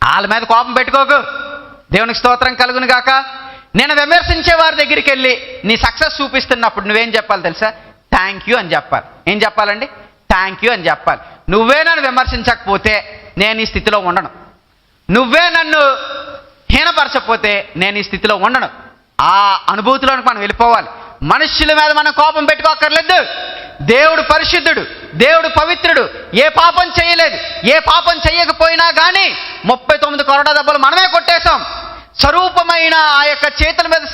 వాళ్ళ మీద కోపం పెట్టుకోకు. దేవునికి స్తోత్రం కలుగును గాక. నేను విమర్శించే వారి దగ్గరికి వెళ్ళి నీ సక్సెస్ చూపిస్తున్నప్పుడు నువ్వేం చెప్పాలి తెలుసా? థ్యాంక్ యూ అని చెప్పాలి. ఏం చెప్పాలండి? థ్యాంక్ యూ అని చెప్పాలి. నువ్వే నన్ను విమర్శించకపోతే నేను ఈ స్థితిలో ఉండను, నువ్వే నన్ను హీనపరచకపోతే నేను ఈ స్థితిలో ఉండను. ఆ అనుభూతిలోనికి మనం వెళ్ళిపోవాలి. మనుష్యుల మీద మనం కోపం పెట్టుకోక్కర్లేదు. దేవుడు పరిశుద్ధుడు, దేవుడు పవిత్రుడు, ఏ పాపం చేయలేదు. ఏ పాపం చేయకపోయినా కానీ 39 కొరడా దెబ్బలు మనమే కొట్టేశాం. స్వరూపమైన ఆ యొక్క చేతుల మీద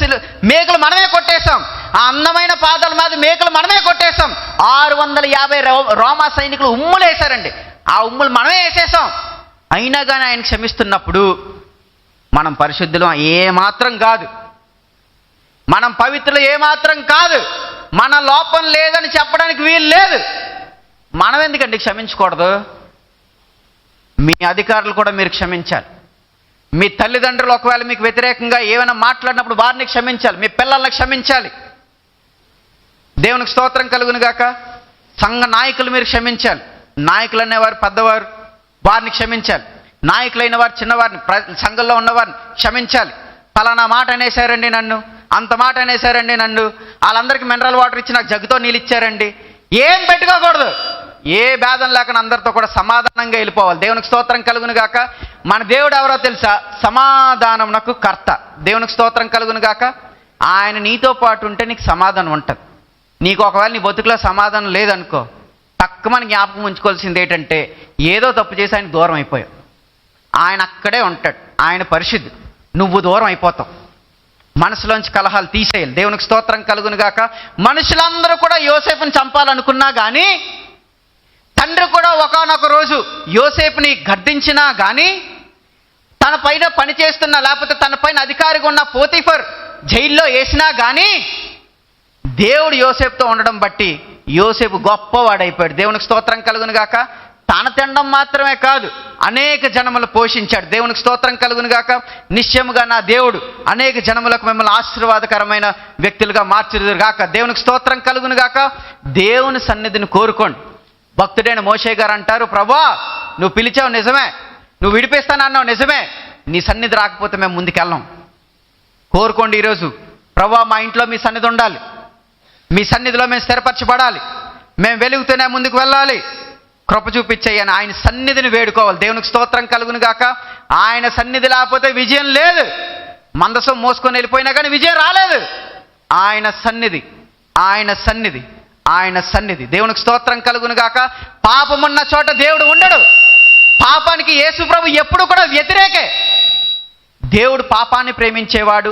మేకలు మనమే కొట్టేశాం. ఆ అందమైన పాదాల మీద మేకలు మనమే కొట్టేశాం. 650 రోమా సైనికులు ఉమ్ములు వేశారండి. ఆ ఉమ్ములు మనమే వేసేసాం. అయినా కానీ ఆయన క్షమిస్తున్నప్పుడు మనం పరిశుద్ధులం ఏమాత్రం కాదు, మనం పవిత్రులు ఏమాత్రం కాదు. మన లోపం లేదని చెప్పడానికి వీలు లేదు. మనం ఎందుకండి క్షమించకూడదు? మీ అధికారులు కూడా మీరు క్షమించాలి. మీ తల్లిదండ్రులు ఒకవేళ మీకు వ్యతిరేకంగా ఏమైనా మాట్లాడినప్పుడు వారిని క్షమించాలి. మీ పిల్లల్ని క్షమించాలి. దేవునికి స్తోత్రం కలుగును గాక. సంఘ నాయకులు మీరు క్షమించాలి. నాయకులు అనేవారు పెద్దవారు, వారిని క్షమించాలి. నాయకులైన వారు చిన్నవారిని, సంఘంలో ఉన్నవారిని క్షమించాలి. పలానా మాట అనేసారండి నన్ను, అంత మాట అనేసారండి నన్ను, వాళ్ళందరికీ మినరల్ వాటర్ ఇచ్చి నాకు జగ్గుతో నీళ్ళు ఇచ్చారండి, ఏం పెట్టుకోకూడదు. ఏ భేదం లేకుండా అందరితో కూడా సమాధానంగా వెళ్ళిపోవాలి. దేవునికి స్తోత్రం కలుగును గాక. మన దేవుడు ఎవరో తెలుసా? సమాధానమునకు కర్త. దేవునికి స్తోత్రం కలుగును గాక. ఆయన నీతో పాటు ఉంటే నీకు సమాధానం ఉంటుంది. నీకు ఒకవేళ నీ బతుకులో సమాధానం లేదనుకో, తక్కువ మన జ్ఞాపకం ఉంచుకోవాల్సింది ఏంటంటే ఏదో తప్పు చేసి ఆయన దూరం అయిపోయావు. ఆయన అక్కడే ఉంటాడు, ఆయన పరిశుద్ధుడు, నువ్వు దూరం అయిపోతావు. మనసులోంచి కలహాలు తీసేయాలి. దేవునికి స్తోత్రం కలుగును గాక. మనుషులందరూ కూడా యోసేపుని చంపాలనుకున్నా కానీ, తండ్రి కూడా ఒకానొక రోజు యోసేపుని గద్దించినా కానీ, తన పైన పనిచేస్తున్న లేకపోతే తన పైన అధికారిగా ఉన్న పోతీఫర్ జైల్లో వేసినా కానీ, దేవుడు యోసేపుతో ఉండడం బట్టి యోసేపు గొప్పవాడైపోయాడు. దేవునికి స్తోత్రం కలుగును గాక. తన తినడం మాత్రమే కాదు, అనేక జనములు పోషించాడు. దేవునికి స్తోత్రం కలుగును గాక. నిశ్చయముగా నా దేవుడు అనేక జనములకు మిమ్మల్ని ఆశీర్వాదకరమైన వ్యక్తులుగా మార్చుదురు గాక. దేవునికి స్తోత్రం కలుగును గాక. దేవుని సన్నిధిని కోరుకోండి. భక్తుడైన మోషే గారు అంటారు, ప్రభువా నువ్వు పిలిచావు నిజమే, నువ్వు విడిపిస్తానన్నావు నిజమే, నీ సన్నిధి రాకపోతే మేము ముందుకెళ్ళాం. కోరుకోండి ఈరోజు, ప్రభువా మా ఇంట్లో మీ సన్నిధి ఉండాలి, మీ సన్నిధిలో మేము స్థిరపరచబడాలి, మేము వెలుగుతూనే ముందుకు వెళ్ళాలి, కృప చూపించేయని ఆయన సన్నిధిని వేడుకోవాలి. దేవునికి స్తోత్రం కలుగును గాక. ఆయన సన్నిధి లేకపోతే విజయం లేదు. మందసం మోసుకొని వెళ్ళిపోయినా కానీ విజయం రాలేదు. ఆయన సన్నిధి, ఆయన సన్నిధి, ఆయన సన్నిధి. దేవునికి స్తోత్రం కలుగును గాక. పాపమున్న చోట దేవుడు ఉండడు. పాపానికి యేసు ప్రభు ఎప్పుడు కూడా వ్యతిరేకే. దేవుడు పాపాన్ని ప్రేమించేవాడు,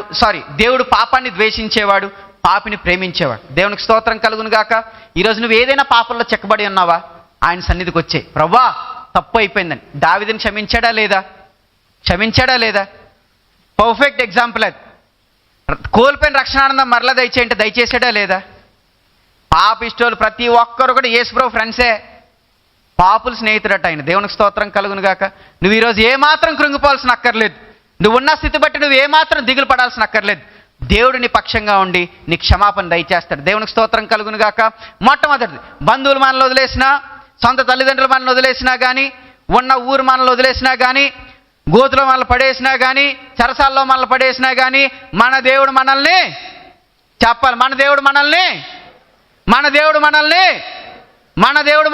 దేవుడు పాపాన్ని ద్వేషించేవాడు, పాపిని ప్రేమించేవాడు. దేవునికి స్తోత్రం కలుగును గాక. ఈరోజు నువ్వు ఏదైనా పాపంలో చెక్కబడి ఉన్నావా, ఆయన సన్నిధికి వచ్చే, ప్రభువా తప్పు అయిపోయిందని. దావీదుని క్షమించాడా లేదా? క్షమించాడా లేదా? పర్ఫెక్ట్ ఎగ్జాంపుల్ అది. కోల్పోయిన రక్షణానందం మరలా దయచేయంటే దయచేసాడా లేదా? పాపిష్టోలు ప్రతి ఒక్కరు కూడా యేసుప్రభు ఫ్రెండ్సే, పాపులు స్నేహితుడట ఆయన. దేవునికి స్తోత్రం కలుగును గాక. నువ్వు ఈరోజు ఏమాత్రం కృంగిపోవాల్సిన అక్కర్లేదు. నువ్వు ఉన్న స్థితి బట్టి నువ్వు ఏమాత్రం దిగులు పడాల్సిన అక్కర్లేదు. దేవుడు నీ పక్షంగా ఉండి నీ క్షమాపణ దయచేస్తాడు. దేవునికి స్తోత్రం కలుగును గాక. మొట్టమొదటిది, బంధువులు మనల్ని వదిలేసినా, సొంత తల్లిదండ్రులు మనల్ని వదిలేసినా కానీ, ఉన్న ఊరు మనల్ని వదిలేసినా కానీ, గోతులో మనల్ని పడేసినా కానీ, చెరసాల్లో మనల్ని పడేసినా కానీ, మన దేవుడు మనల్ని చెప్పాలి. మన దేవుడు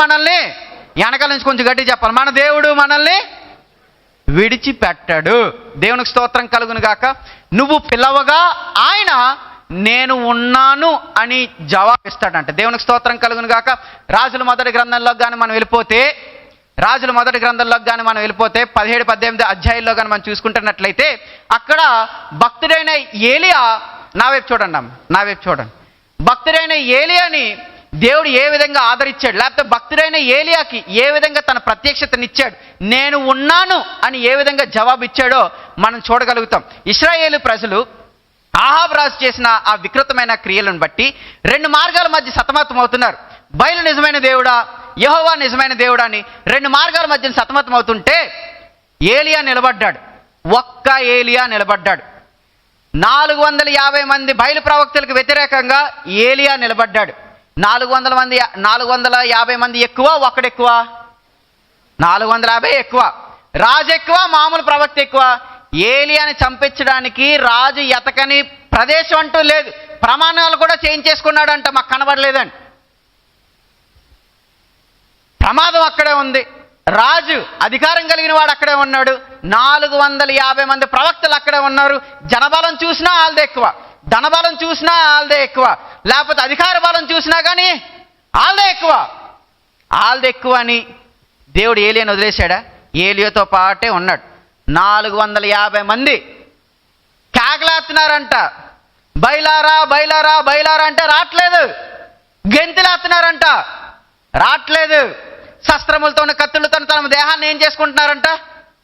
మనల్ని వెనకాల నుంచి కొంచెం గట్టిగా చెప్పాలి. మన దేవుడు మనల్ని విడిచిపెట్టాడు. దేవునికి స్తోత్రం కలుగును గాక. నువ్వు పిలవగా ఆయన నేను ఉన్నాను అని జవాబిస్తాడంట. దేవునికి స్తోత్రం కలుగును గాక. రాజుల మొదటి గ్రంథంలోకి కానీ మనం వెళ్ళిపోతే 17-18 అధ్యాయుల్లో కానీ మనం చూసుకుంటున్నట్లయితే అక్కడ భక్తుడైన ఏలియా, నా వైపు చూడండి, భక్తుడైన ఏలియాని దేవుడు ఏ విధంగా ఆదరించాడు, లేకపోతే భక్తుడైన ఏలియాకి ఏ విధంగా తన ప్రత్యక్షతనిచ్చాడు, నేను ఉన్నాను అని ఏ విధంగా జవాబు ఇచ్చాడో మనం చూడగలుగుతాం. ఇశ్రాయేలు ప్రజలు ఆహాబు రాజు చేసిన ఆ వికృతమైన క్రియలను బట్టి 2 మార్గాల మధ్య సతమతం అవుతున్నారు. బయలు నిజమైన దేవుడా, యెహోవా నిజమైన దేవుడా అని 2 మార్గాల మధ్య సతమతం అవుతుంటే ఏలియా నిలబడ్డాడు. ఒక్క ఏలియా నిలబడ్డాడు. 450 మంది బయలు ప్రవక్తలకు వ్యతిరేకంగా ఏలియా నిలబడ్డాడు. 450 మంది ఎక్కువ, ఒకడెక్కువ? 450 ఎక్కువ. రాజు ఎక్కువ, మామూలు ప్రవక్త ఎక్కువ. ఏలియాని చంపించడానికి రాజు ఎతకని ప్రదేశం అంటూ లేదు. ప్రమాణాలు కూడా చేయించేసుకున్నాడంట, మాకు కనబడలేదండి. ప్రమాదం అక్కడే ఉంది. రాజు అధికారం కలిగిన వాడు అక్కడే ఉన్నాడు. 450 మంది ప్రవక్తలు అక్కడే ఉన్నారు. జనబలం చూసినా వాళ్ళదే ఎక్కువ, ధనబలం చూసినా వాళ్ళదే ఎక్కువ, లేకపోతే అధికార బలం చూసినా కానీ వాళ్ళదే ఎక్కువ అని దేవుడు ఏలియాని వదిలేశాడా? ఏలియాతో పాటే ఉన్నాడు. 450 మంది కేకలేస్తున్నారంట, బయలారా బయలారా బయలారా అంటే రావట్లేదు. గెంతులేస్తున్నారంట, రావట్లేదు. శస్త్రములతో కత్తులతో తమ దేహాన్ని ఏం చేసుకుంటున్నారంట?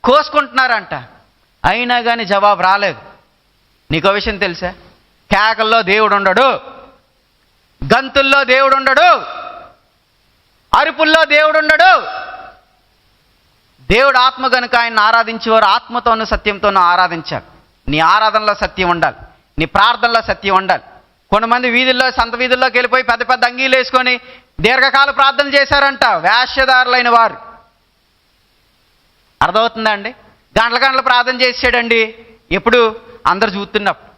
కోసుకుంటున్నారంట. అయినా కానీ జవాబు రాలేదు. నీకో విషయం తెలుసా? కేకల్లో దేవుడు ఉండడు, గంతుల్లో దేవుడు ఉండడు, అరుపుల్లో దేవుడు ఉండడు. దేవుడు ఆత్మ కనుక ఆయన ఆరాధించేవారు ఆత్మతోనూ సత్యంతోనూ ఆరాధించాలి. నీ ఆరాధనలో సత్యం ఉండాలి, నీ ప్రార్థనలో సత్యం ఉండాలి. కొంతమంది సంత వీధుల్లోకి వెళ్ళిపోయి పెద్ద పెద్ద అంగీలు వేసుకొని దీర్ఘకాల ప్రార్థన చేశారంట, వేషధారులైన వారు. అర్థమవుతుందా అండి? గంటల ప్రార్థన చేసాడండి. ఎప్పుడు? అందరు చూస్తున్నప్పుడు.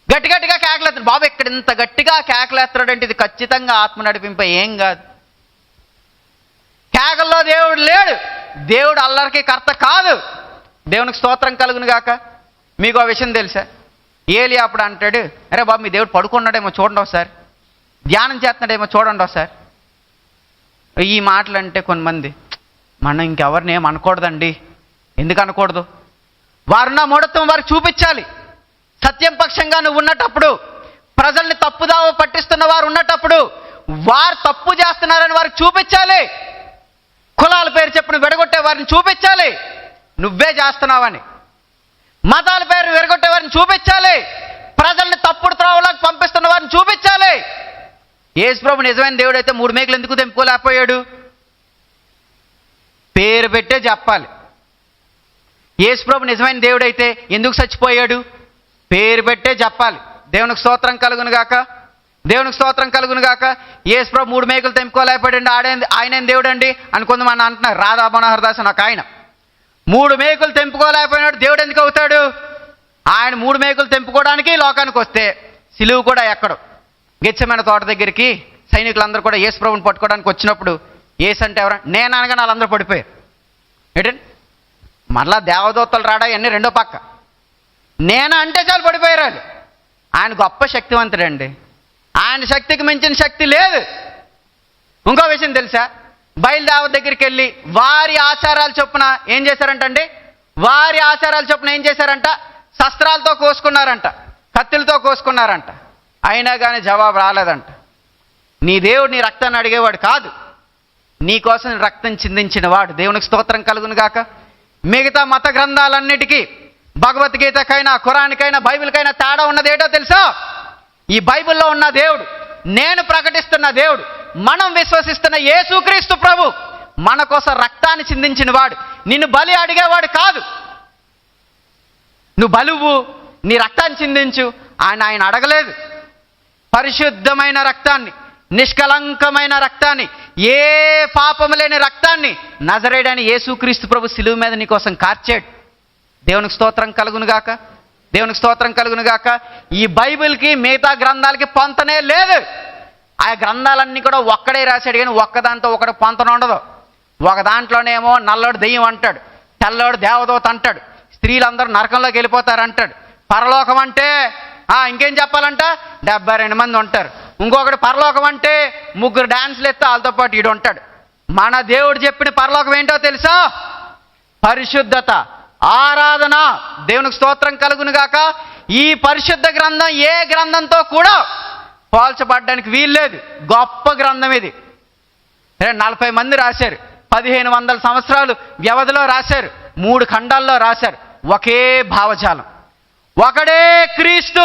గట్టిగా కేకలేస్తాడు. బాబు ఇక్కడ ఇంత గట్టిగా కేకలేస్తాడంటే ఇది ఖచ్చితంగా ఆత్మ నడిపింప, ఏం కాదు. కేకల్లో దేవుడు లేడు. దేవుడు అల్లరికి కర్త కాదు. దేవునికి స్తోత్రం కలుగును గాక. మీకు ఆ విషయం తెలుసా? ఏలియా అప్పుడు అంటాడు, అరే బాబు మీ దేవుడు పడుకున్నాడేమో చూడండి ఒకసారి, ధ్యానం చేస్తున్నాడేమో చూడండి ఒకసారి. ఈ మాటలు అంటే కొంతమంది, మనం ఇంకెవరిని ఏం అనకూడదండి. ఎందుకు అనకూడదు? వారున్న మూఢత్వం వారికి చూపించాలి. సత్యం పక్షంగా నువ్వు ఉన్నటప్పుడు, ప్రజల్ని తప్పుదావ పట్టిస్తున్న వారు ఉన్నటప్పుడు, వారు తప్పు చేస్తున్నారని వారికి చూపించాలి. కులాల పేరు చెప్పును విడగొట్టే వారిని చూపించాలి నువ్వే చేస్తున్నావని. మతాల పేరు విడగొట్టే వారిని చూపించాలి. ప్రజల్ని తప్పుడు త్రోవలోకి పంపిస్తున్న వారిని చూపించాలి. యేసుప్రభు నిజమైన దేవుడు అయితే 3 మేకులు ఎందుకు తెంపుకోలేకపోయాడు? పేరు పెట్టే చెప్పాలి. యేసుప్రభు నిజమైన దేవుడు అయితే ఎందుకు చచ్చిపోయాడు? పేరు పెట్టే చెప్పాలి. దేవునికి స్తోత్రం కలుగును గాక, దేవునికి స్తోత్రం కలుగును గాక. యేసుప్రభు 3 మేకులు తెంపుకోలేకపోయాడు, ఆయన దేవుడు అండి అని కొంతమంది అంటున్నారు. రాధా మనోహర్ దాస్ నాకు ఆయన 3 మేకులు తెంపుకోలేకపోయినాడు, దేవుడు ఎందుకు అవుతాడు? ఆయన 3 మేకులు తెంపుకోవడానికి లోకానికి వస్తే సిలువు కూడా ఎక్కడు. గెత్సేమనే తోట దగ్గరికి సైనికులందరూ కూడా యేసుప్రభుని పట్టుకోవడానికి వచ్చినప్పుడు యేసు అంటే ఎవరు? నేను అనగా వాళ్ళందరూ పడిపోయారు. ఏంటండి మరలా దేవదూతలు రాడా అన్నీ రెండో పక్క. నేను అంటే చాలు పడిపోయారు వాళ్ళు. ఆయన గొప్ప శక్తివంతుడండి, ఆయన శక్తికి మించిన శక్తి లేదు. ఇంకో విషయం తెలుసా? బయలుదేవ దగ్గరికి వెళ్ళి వారి ఆచారాల చొప్పున ఏం చేశారంటండి? వారి ఆచారాల చొప్పున ఏం చేశారంట? శస్త్రాలతో కోసుకున్నారంట, కత్తులతో కోసుకున్నారంట. అయినా కానీ జవాబు రాలేదంట. నీ దేవుడు నీ రక్తాన్ని అడిగేవాడు కాదు, నీ కోసం రక్తం చిందించిన వాడు. దేవునికి స్తోత్రం కలుగును గాక. మిగతా మత గ్రంథాలన్నిటికీ, భగవద్గీతకైనా, ఖురాన్కైనా, బైబిల్కైనా తేడా ఉన్నది ఏంటో తెలుసా? ఈ బైబిల్లో ఉన్న దేవుడు, నేను ప్రకటిస్తున్న దేవుడు, మనం విశ్వసిస్తున్న యేసుక్రీస్తు ప్రభు మన కోసం రక్తాన్ని చిందించిన వాడు. నిన్ను బలి అడిగేవాడు కాదు. నువ్వు బలువు, నీ రక్తాన్ని చిందించు, ఆయన అడగలేదు. పరిశుద్ధమైన రక్తాన్ని, నిష్కలంకమైన రక్తాన్ని, ఏ పాపము లేని రక్తాన్ని నజరేయుడైన యేసుక్రీస్తు ప్రభు సిలువ మీద నీ కోసం కార్చాడు. దేవునికి స్తోత్రం కలుగును గాక, దేవునికి స్తోత్రం కలుగును గాక. ఈ బైబిల్కి మిగతా గ్రంథాలకి పొంతనే లేదు. ఆ గ్రంథాలన్నీ కూడా ఒక్కడే రాశాడు, కానీ ఒక్కదాంతో ఒకటి పొంతన ఉండదు. ఒక దాంట్లోనేమో నల్లోడు దెయ్యం అంటాడు, తెల్లోడు దేవదూత అంటాడు, స్త్రీలందరూ నరకంలోకి వెళ్ళిపోతారు అంటాడు. పరలోకం అంటే ఇంకేం చెప్పాలంట 72 మంది ఉంటారు. ఇంకొకటి పరలోకం అంటే 3 డాన్సులు ఎత్తే వాళ్ళతో పాటు ఈడు ఉంటాడు. మన దేవుడు చెప్పిన పరలోకం ఏంటో తెలుసా? పరిశుద్ధత, ఆరాధన. దేవునికి స్తోత్రం కలుగును గాక. ఈ పరిశుద్ధ గ్రంథం ఏ గ్రంథంతో కూడా పోల్చబడ్డానికి వీల్లేదు. గొప్ప గ్రంథం ఇది. 40 మంది రాశారు, 1500 సంవత్సరాలు వ్యవధిలో రాశారు, 3 ఖండాల్లో రాశారు. ఒకే భావజాలం, ఒకడే క్రీస్తు,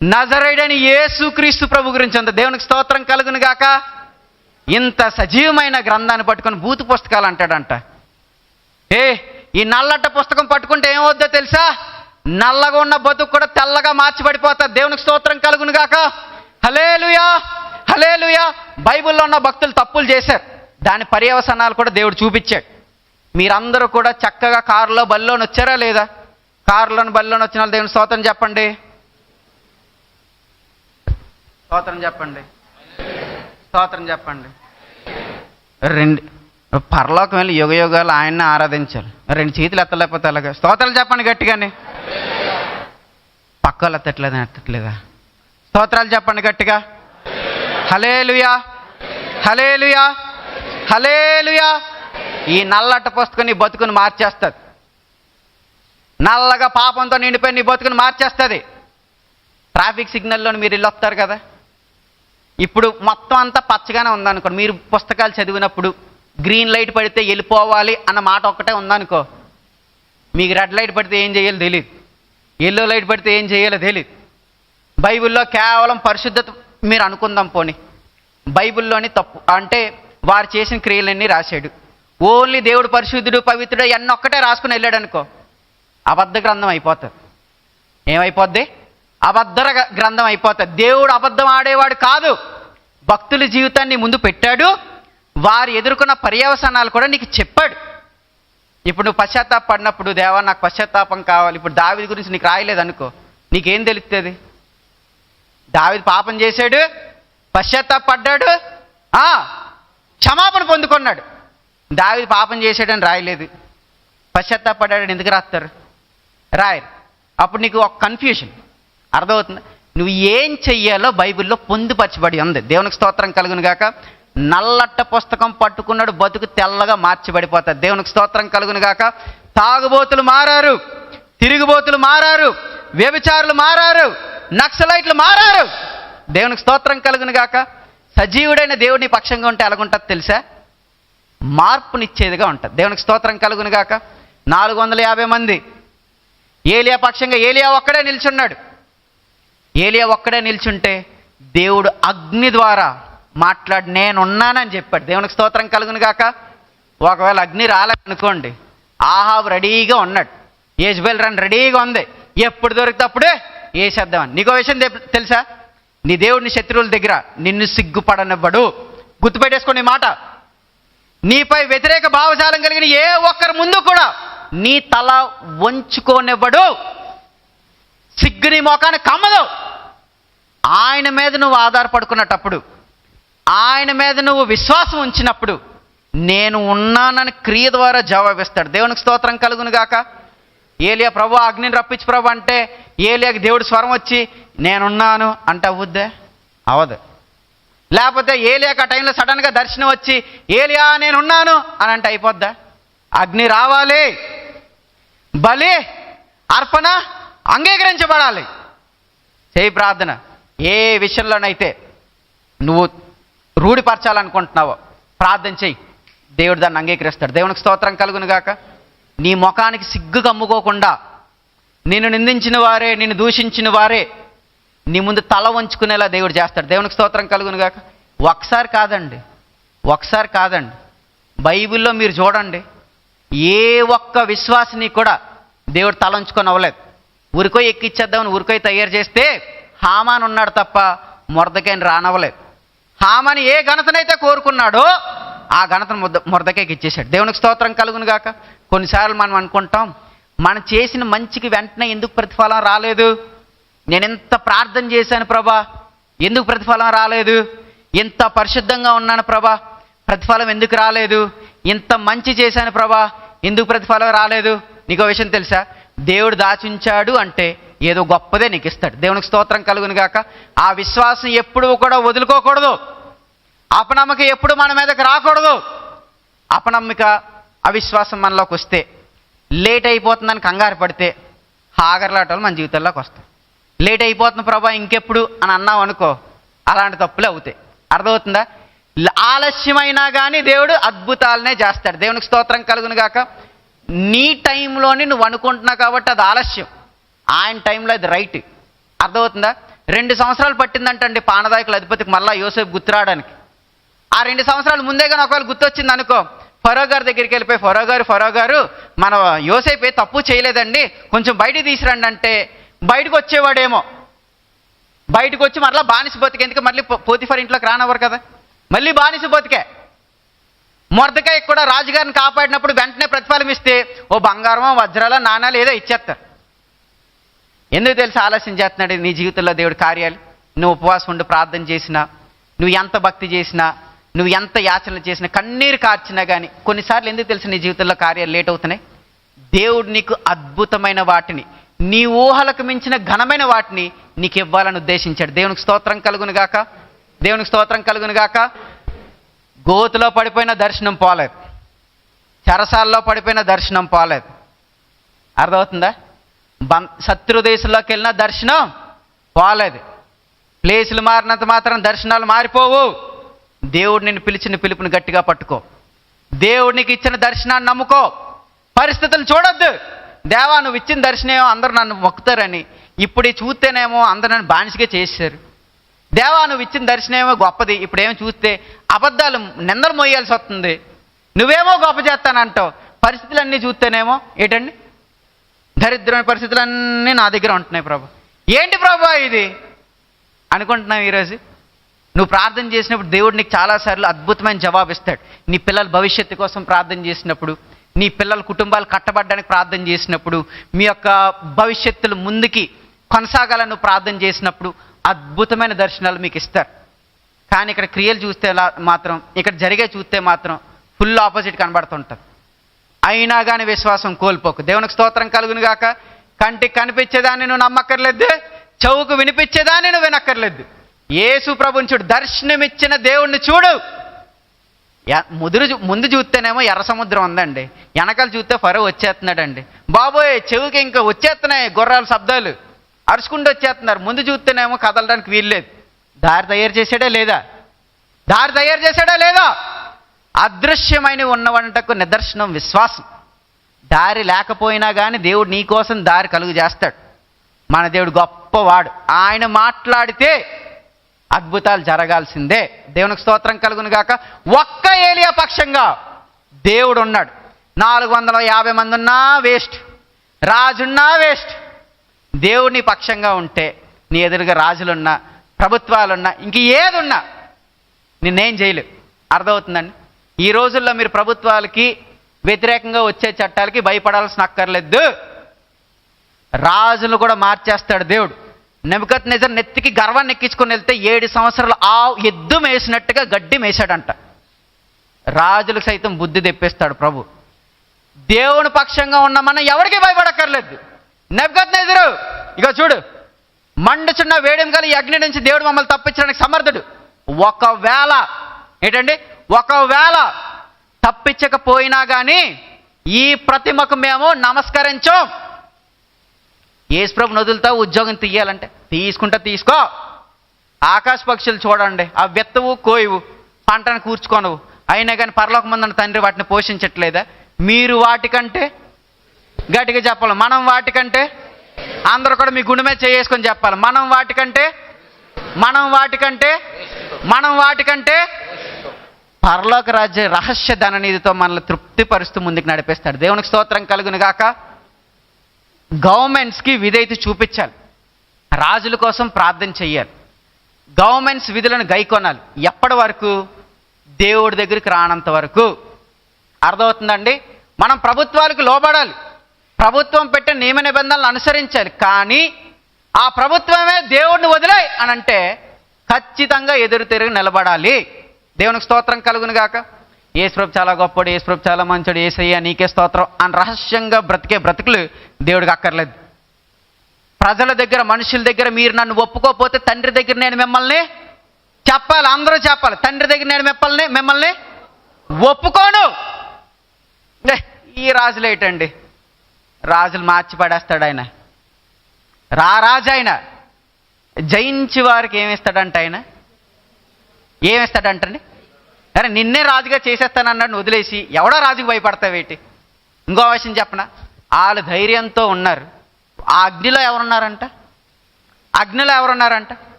నజరేయుడైన యేసు క్రీస్తు ప్రభు గురించి అంత. దేవునికి స్తోత్రం కలుగును గాక. ఇంత సజీవమైన గ్రంథాన్ని పట్టుకొని బూతు పుస్తకాలు అంటాడంట. ఈ నల్లట పుస్తకం పట్టుకుంటే ఏమవుద్దో తెలుసా? నల్లగా ఉన్న బతుకు కూడా తెల్లగా మార్చిపడిపోతారు. దేవునికి స్తోత్రం కలుగును గాక. హల్లెలూయా, హల్లెలూయా. బైబిల్లో ఉన్న భక్తులు తప్పులు చేశారు, దాని పర్యవసానాలు కూడా దేవుడు చూపించాడు. మీరందరూ కూడా చక్కగా కారులో బల్లోని వచ్చారా లేదా? కారులోని బల్లోని వచ్చిన వాళ్ళు దేవుని స్తోత్రం చెప్పండి, స్తోత్రం చెప్పండి, స్తోత్రం చెప్పండి. పరలోకం వెళ్ళి యుగ యుగాలు ఆయన్ని ఆరాధించాలి. 2 చేతులు ఎత్తలేకపోతే అలాగా స్తోత్రాలు చెప్పండి గట్టిగానే. పక్క వాళ్ళు ఎత్తట్లేదా? స్తోత్రాలు చెప్పండి గట్టిగా. హల్లెలూయా, హల్లెలూయా, హల్లెలూయా. ఈ నల్లట పుస్తకం నీ బతుకుని మార్చేస్తుంది. నల్లగా పాపంతో నిండిపోయి నీ బతుకుని మార్చేస్తుంది. ట్రాఫిక్ సిగ్నల్లో మీరు ఇల్లు వస్తారు కదా, ఇప్పుడు మొత్తం అంతా పచ్చగానే ఉందనుకోండి. మీరు పుస్తకాలు చదివినప్పుడు గ్రీన్ లైట్ పడితే వెళ్ళిపోవాలి అన్న మాట ఒక్కటే ఉందనుకో, మీకు రెడ్ లైట్ పడితే ఏం చేయాలో తెలియదు, ఎల్లో లైట్ పడితే ఏం చేయాలో తెలియదు. బైబిల్లో కేవలం పరిశుద్ధత మీరు అనుకుందాం పోని, బైబిల్లోని తప్పు అంటే వారు చేసిన క్రియలన్నీ రాశాడు. ఓన్లీ దేవుడు పరిశుద్ధుడు, పవిత్రుడు ఎన్నొక్కటే రాసుకుని వెళ్ళాడు అనుకో, అబద్ధ గ్రంథం అయిపోతుంది. ఏమైపోద్ది? అబద్ధ గ్రంథం అయిపోతుంది. దేవుడు అబద్ధం ఆడేవాడు కాదు. భక్తుల జీవితాన్ని ముందు పెట్టాడు, వారు ఎదుర్కొన్న పర్యవసానాలు కూడా నీకు చెప్పాడు. ఇప్పుడు నువ్వు పశ్చాత్తాపడినప్పుడు, దేవా నాకు పశ్చాత్తాపం కావాలి, ఇప్పుడు దావీదు గురించి నీకు రాయలేదు అనుకో, నీకేం తెలుస్తుంది? దావీదు పాపం చేశాడు, పశ్చాత్తాపడ్డాడు, క్షమాపణ పొందుకున్నాడు. దావీదు పాపం చేశాడని రాయలేదు, పశ్చాత్తాపడ్డాడని ఎందుకు రాస్తారు? రాయరు. అప్పుడు నీకు ఒక కన్ఫ్యూషన్ అర్థమవుతుంది. నువ్వు ఏం చెయ్యాలో బైబిల్లో పొందుపరచబడి ఉంది. దేవునికి స్తోత్రం కలుగును గాక. నల్లట్ట పుస్తకం పట్టుకున్నాడు, బతుకు తెల్లగా మార్చిబడిపోతాడు. దేవునికి స్తోత్రం కలుగును గాక. తాగుబోతులు మారారు, తిరుగుబోతులు మారారు, వ్యభిచారులు మారారు, నక్సలైట్లు మారారు. దేవునికి స్తోత్రం కలుగును గాక. సజీవుడైన దేవుడిని పక్షంగా ఉంటే ఎలాగుంటుంది తెలుసా? మార్పునిచ్చేదిగా ఉంటుంది. దేవునికి స్తోత్రం కలుగును గాక. 450 మంది ఏలియా పక్షంగా ఏలియా ఒక్కడే నిల్చున్నాడు. ఏలియా ఒక్కడే నిల్చుంటే దేవుడు అగ్ని ద్వారా మాట్లాడి నేనున్నానని చెప్పాడు. దేవునికి స్తోత్రం కలుగును గాక. ఒకవేళ అగ్ని రాలేదనుకోండి, ఆహాబు రెడీగా ఉన్నాడు, యెజబెల్ రన్ రెడీగా ఉంది, ఎప్పుడు దొరికితే అప్పుడే వేసేద్దామని. నీకో విషయం తెలుసా? నీ దేవుడిని శత్రువుల దగ్గర నిన్ను సిగ్గుపడనివ్వడు. గుర్తుపెట్టేసుకోండి ఈ మాట. నీపై వ్యతిరేక భావజాలం కలిగిన ఏ ఒక్కరి ముందు కూడా నీ తల వంచుకోనివ్వడు. సిగ్గు నీ మోకాన్ని కమ్మదు. ఆయన మీద నువ్వు ఆధారపడుకున్నప్పుడు, ఆయన మీద నువ్వు విశ్వాసం ఉంచినప్పుడు, నేను ఉన్నానని క్రియ ద్వారా జవాబిస్తాడు. దేవునికి స్తోత్రం కలుగును గాక. ఏలియా ప్రభు అగ్నిని రప్పించు ప్రభు అంటే ఏలియాకి దేవుడు స్వరం వచ్చి నేనున్నాను అంటే అవ్వుద్దే? అవదు. లేకపోతే ఏలియాకి ఆ టైంలో సడన్గా దర్శనం వచ్చి ఏలియా నేనున్నాను అని అంటే అయిపోద్దా? అగ్ని రావాలి, బలి అర్పణ అంగీకరించబడాలి. చేయి ప్రార్థన. ఏ విషయంలోనైతే నువ్వు రూఢిపరచాలనుకుంటున్నావో ప్రార్థన చెయ్యి, దేవుడు దాన్ని అంగీకరిస్తాడు. దేవునికి స్తోత్రం కలుగును గాక. నీ ముఖానికి సిగ్గు కమ్ముకోకుండా నిన్ను నిందించిన వారే, నిన్ను దూషించిన వారే నీ ముందు తల వంచుకునేలా దేవుడు చేస్తాడు. దేవునికి స్తోత్రం కలుగును గాక. ఒకసారి కాదండి, బైబిల్లో మీరు చూడండి, ఏ ఒక్క విశ్వాసిని కూడా దేవుడు తల వంచుకొని అవ్వలేదు. ఉరికో ఎక్కిచ్చేద్దామని ఉరికో తయారు చేస్తే హామాను ఉన్నాడు తప్ప మొర్దెకైని రానవ్వలేదు. హామాని ఏ ఘనతనైతే కోరుకున్నాడో ఆ ఘనతను మొర్దెకైకి ఇచ్చేశాడు. దేవునికి స్తోత్రం కలుగును గాక. కొన్నిసార్లు మనం అనుకుంటాం, మనం చేసిన మంచికి వెంటనే ఎందుకు ప్రతిఫలం రాలేదు? నేను ఎంత ప్రార్థన చేశాను ప్రభా, ఎందుకు ప్రతిఫలం రాలేదు? ఇంత పరిశుద్ధంగా ఉన్నాను ప్రభా, ప్రతిఫలం ఎందుకు రాలేదు? ఇంత మంచి చేశాను ప్రభా, ఎందుకు ప్రతిఫలం రాలేదు? నీకో విషయం తెలుసా? దేవుడు దాచుంచాడు అంటే ఏదో గొప్పదే నీకు ఇస్తాడు. దేవునికి స్తోత్రం కలుగును గాక. ఆ విశ్వాసం ఎప్పుడూ కూడా వదులుకోకూడదు. అపనమ్మక ఎప్పుడు మన మీదకి రాకూడదు. అపనమ్మిక అవిశ్వాసం మనలోకి వస్తే, లేట్ అయిపోతుందని కంగారు పడితే హాగర్లాటలు మన జీవితంలోకి వస్తాయి. లేట్ అయిపోతుంది ప్రభా ఇంకెప్పుడు అని అన్నావు అనుకో, అలాంటి తప్పులే అవుతాయి. అర్థమవుతుందా? ఆలస్యమైనా కానీ దేవుడు అద్భుతాలనే చేస్తాడు. దేవునికి స్తోత్రం కలుగును గాక. నీ టైంలోని నువ్వు అనుకుంటున్నావు కాబట్టి అది ఆలస్యం, ఆయన టైంలో అది రైట్. అర్థమవుతుందా? 2 సంవత్సరాలు పట్టిందంటండి పానదాయకుల అధిపతికి మళ్ళీ యోసేపు గుర్తురావడానికి. ఆ 2 సంవత్సరాలు ముందే కానీ ఒకవేళ గుర్తొచ్చింది అనుకో, ఫరో గారి దగ్గరికి వెళ్ళిపోయి ఫరో గారు మన యోసేపే తప్పు చేయలేదండి, కొంచెం బయటికి తీసురండి అంటే బయటకు వచ్చేవాడేమో. బయటకు వచ్చి మరలా బానిస బతికేందుకు మళ్ళీ పోతిఫర్ ఇంట్లోకి రానవ్వరు కదా, మళ్ళీ బానిస బతికే. మొర్దెకై కూడా రాజుగారిని కాపాడినప్పుడు వెంటనే ప్రతిఫలం ఇస్తే ఓ బంగారమో వజ్రాలో నాణాలు ఏదో ఇచ్చేస్తారు. ఎందుకు తెలిసి ఆలస్యం చేస్తున్నాడు నీ జీవితంలో దేవుడి కార్యాలు? నువ్వు ఉపవాసం ఉండి ప్రార్థన చేసినా, నువ్వు ఎంత భక్తి చేసినా, నువ్వు ఎంత యాచనలు చేసినా, కన్నీరు కార్చినా కానీ కొన్నిసార్లు ఎందుకు తెలిసి నీ జీవితంలో కార్యాలు లేట్ అవుతున్నాయి? దేవుడు నీకు అద్భుతమైన వాటిని, నీ ఊహలకు మించిన ఘనమైన వాటిని నీకు ఇవ్వాలని ఉద్దేశించాడు. దేవునికి స్తోత్రం కలుగును గాక. దేవునికి స్తోత్రం కలుగును గాక. గోతులో పడిపోయిన దర్శనం పోలేదు, చెరసాల్లో పడిపోయిన దర్శనం పోలేదు. అర్థమవుతుందా? శత్రు దేశంలోకి వెళ్ళిన దర్శనం పోలేదు. ప్లేసులు మారినంత మాత్రం దర్శనాలు మారిపోవు. దేవుడు నిన్ను పిలిచిన పిలుపుని గట్టిగా పట్టుకో. దేవుడు నీకు ఇచ్చిన దర్శనాన్ని నమ్ముకో. పరిస్థితులు చూడొద్దు. దేవా నువ్వు ఇచ్చిన దర్శనం అందరూ నన్ను మొక్కుతారని, ఇప్పుడు చూస్తేనేమో అందరూ నన్ను బానిసగా చేశారు. దేవా నువ్వు ఇచ్చిన దర్శనమేమో గొప్పది, ఇప్పుడేమో చూస్తే అబద్ధాలు నిందలు మోయాల్సి వస్తుంది. నువ్వేమో గొప్ప చేస్తానంటావు, పరిస్థితులన్నీ చూస్తేనేమో ఏంటండి దరిద్రమైన పరిస్థితులన్నీ నా దగ్గర ఉంటున్నాయి ప్రభు. ఏంటి ప్రభు ఇది అనుకుంటున్నావు ఈరోజు? నువ్వు ప్రార్థన చేసినప్పుడు దేవుడు నీకు చాలాసార్లు అద్భుతమైన జవాబు ఇస్తాడు. నీ పిల్లల భవిష్యత్తు కోసం ప్రార్థన చేసినప్పుడు, నీ పిల్లల కుటుంబాలు కట్టబడడానికి ప్రార్థన చేసినప్పుడు, మీ యొక్క భవిష్యత్తులు ముందుకి కొనసాగాలని నువ్వు ప్రార్థన చేసినప్పుడు అద్భుతమైన దర్శనాలు మీకు ఇస్తారు. కానీ ఇక్కడ క్రియలు చూస్తే మాత్రం, ఇక్కడ జరిగే చూస్తే మాత్రం ఫుల్ ఆపోజిట్ కనబడుతుంటుంది. అయినా కానీ విశ్వాసం కోల్పోకు. దేవునికి స్తోత్రం కలుగును గాక. కంటికి కనిపించేదాన్ని నువ్వు నమ్మక్కర్లేదు, చెవుకు వినిపించేదాన్ని నువ్వు వినక్కర్లేదు. యేసు ప్రభుని చూడు, దర్శనమిచ్చిన దేవుణ్ణి చూడు. ముందు చూస్తేనేమో ఎర్ర సముద్రం ఉందండి, వెనకాల చూస్తే ఫరో వచ్చేస్తున్నాడండి. బాబోయ్ చెవికి ఇంకా వచ్చేస్తున్నాయి గుర్రాల శబ్దాలు, అరుచుకుంటూ వచ్చేస్తున్నారు. ముందు చూస్తేనేమో కదలడానికి వీల్లేదు. దారి తయారు చేసాడా లేదా? అదృశ్యమైన ఉన్నవంటకు నిదర్శనం విశ్వాసం. దారి లేకపోయినా కానీ దేవుడు నీ కోసం దారి కలుగు చేస్తాడు. మన దేవుడు గొప్పవాడు. ఆయన మాట్లాడితే అద్భుతాలు జరగాల్సిందే. దేవునికి స్తోత్రం కలుగును గాక. ఒక్క ఏలియా పక్షంగా దేవుడు ఉన్నాడు. 450 మంది ఉన్నా వేస్ట్, రాజున్నా వేస్ట్. దేవుడు నీ పక్షంగా ఉంటే నీ ఎదురుగా రాజులున్నా, ప్రభుత్వాలున్నా, ఇంక ఏదున్నా నిన్నేం చేయలేవు. అర్థమవుతుందండి? ఈ రోజుల్లో మీరు ప్రభుత్వాలకి వ్యతిరేకంగా వచ్చే చట్టాలకి భయపడాల్సిన అక్కర్లేదు. రాజులు కూడా మార్చేస్తాడు దేవుడు. నెబుకద్నెజర్ నెత్తికి గర్వాన్ని ఎక్కించుకొని వెళ్తే 7 సంవత్సరాలు ఆ ఎద్దు మేసినట్టుగా గడ్డి మేసాడంట. రాజులకు సైతం బుద్ధి తెప్పిస్తాడు ప్రభు. దేవుని పక్షంగా ఉన్న మనం ఎవరికి భయపడక్కర్లేదు. నెబుకద్నెజరు ఇక చూడు, మండుచున్న వేడిం గల ఈ అగ్ని నుంచి దేవుడు మమ్మల్ని తప్పించడానికి సమర్థుడు. ఒకవేళ తప్పించకపోయినా కానీ ఈ ప్రతిమకు మేము నమస్కరించం. యేసుప్రభుని వదులుతావు ఉద్యోగం తీయాలంటే తీసుకో. ఆకాశ పక్షులు చూడండి, ఆ వెత్తవు కోయవు, పంటను కూర్చుకోనవు, అయినా కానీ పరలోకమందున్న తండ్రి వాటిని పోషించట్లేదా? మీరు వాటికంటే గట్టిగా చెప్పాలి, మనం వాటికంటే. అందరూ కూడా మీ గుండె మీద చేసుకొని చెప్పాలి, మనం వాటికంటే పరలోక రాజ్య రహస్య ధననిధితో మనల్ని తృప్తిపరుస్తూ ముందుకు నడిపిస్తాడు. దేవునికి స్తోత్రం కలుగును గాక. గవర్నమెంట్స్కి విధేయత చూపించాలి, రాజుల కోసం ప్రార్థన చెయ్యాలి, గవర్నమెంట్స్ విధులను గైకొనాలి. ఎప్పటి వరకు? దేవుడి దగ్గరికి రానంత వరకు. అర్థమవుతుందండి? మనం ప్రభుత్వాలకు లోబడాలి, ప్రభుత్వం పెట్టే నియమ నిబంధనలు అనుసరించాలి. కానీ ఆ ప్రభుత్వమే దేవుడిని వదిలేయ్ అని అంటే ఖచ్చితంగా ఎదురు తిరిగి నిలబడాలి. దేవునికి స్తోత్రం కలుగును గాక. యేసుప్రభు చాలా గొప్పడు, యేసుప్రభు చాలా మంచోడు, యేసయ్యా నీకే స్తోత్రం అని రహస్యంగా బ్రతికే బ్రతుకులు దేవుడికి అక్కర్లేదు. ప్రజల దగ్గర, మనుషుల దగ్గర మీరు నన్ను ఒప్పుకోకపోతే తండ్రి దగ్గర నేను మిమ్మల్ని చెప్పాలి, అందరూ చెప్పాలి, తండ్రి దగ్గర నేను మిమ్మల్ని ఒప్పుకోను. ఈ రాజులు ఏంటండి, రాజులు మార్చి పడేస్తాడు ఆయన. రాజు ఆయన జయించి వారికి ఏమిస్తాడంట? ఆయన ఏమిస్తాడంటండి? అరే నిన్నే రాజుగా చేసేస్తానన్నాడు వదిలేసి ఎవడో రాజుకు భయపడతావేటి? ఇంకో విషయం చెప్పనా, వాళ్ళు ధైర్యంతో ఉన్నారు. ఆ అగ్నిలో ఎవరున్నారంట?